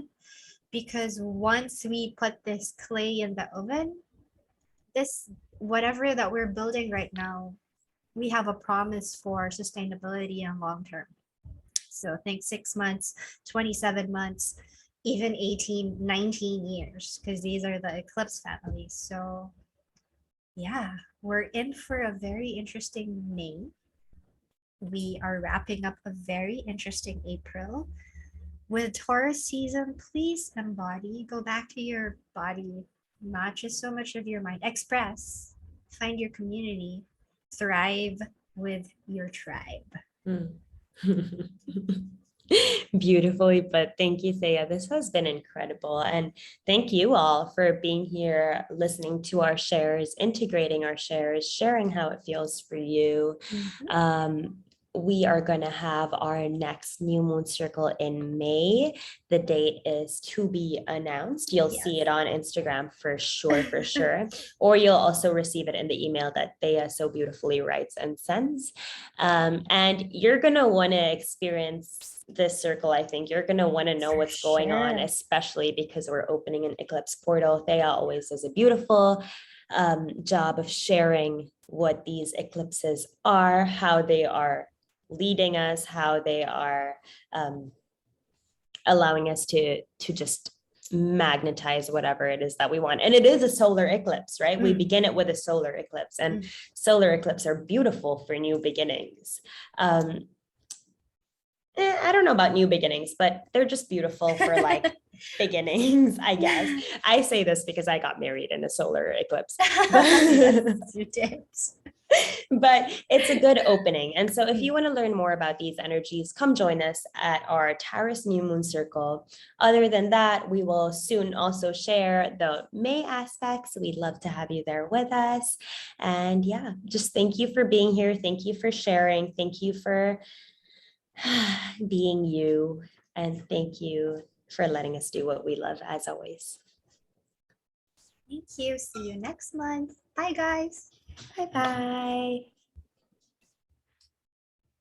because once we put this clay in the oven, this, whatever that we're building right now, we have a promise for sustainability and long term. So think 6 months, 27 months, even 18, 19 years, because these are the eclipse families. So yeah, we're in for a very interesting May. We are wrapping up a very interesting April. With Taurus season, please embody, go back to your body, not just so much of your mind. Express, find your community, thrive with your tribe. Beautifully, but thank you, Thea. This has been incredible. And thank you all for being here, listening to our shares, integrating our shares, sharing how it feels for you. We are going to have our next new moon circle in May. The date is to be announced. You'll see it on Instagram for sure. Or you'll also receive it in the email that Thea so beautifully writes and sends. And you're going to want to experience this circle. I think you're going to want to know what's going on, especially because we're opening an eclipse portal. Thea always does a beautiful job of sharing what these eclipses are, how they are leading us, how they are allowing us to just magnetize whatever it is that we want. And it is a solar eclipse, right? We begin it with a solar eclipse, and solar eclipses are beautiful for new beginnings. I don't know about new beginnings, but they're just beautiful for like beginnings, I guess. I say this because I got married in a solar eclipse, Yes, but you did. but it's a good opening. And so if Mm. you want to learn more about these energies, come join us at our Taurus New Moon Circle. Other than that, we will soon also share the May aspects. We'd love to have you there with us. And yeah, just thank you for being here. Thank you for sharing. Thank you for being you. And thank you for letting us do what we love as always. Thank you. See you next month. Bye, guys. Bye bye.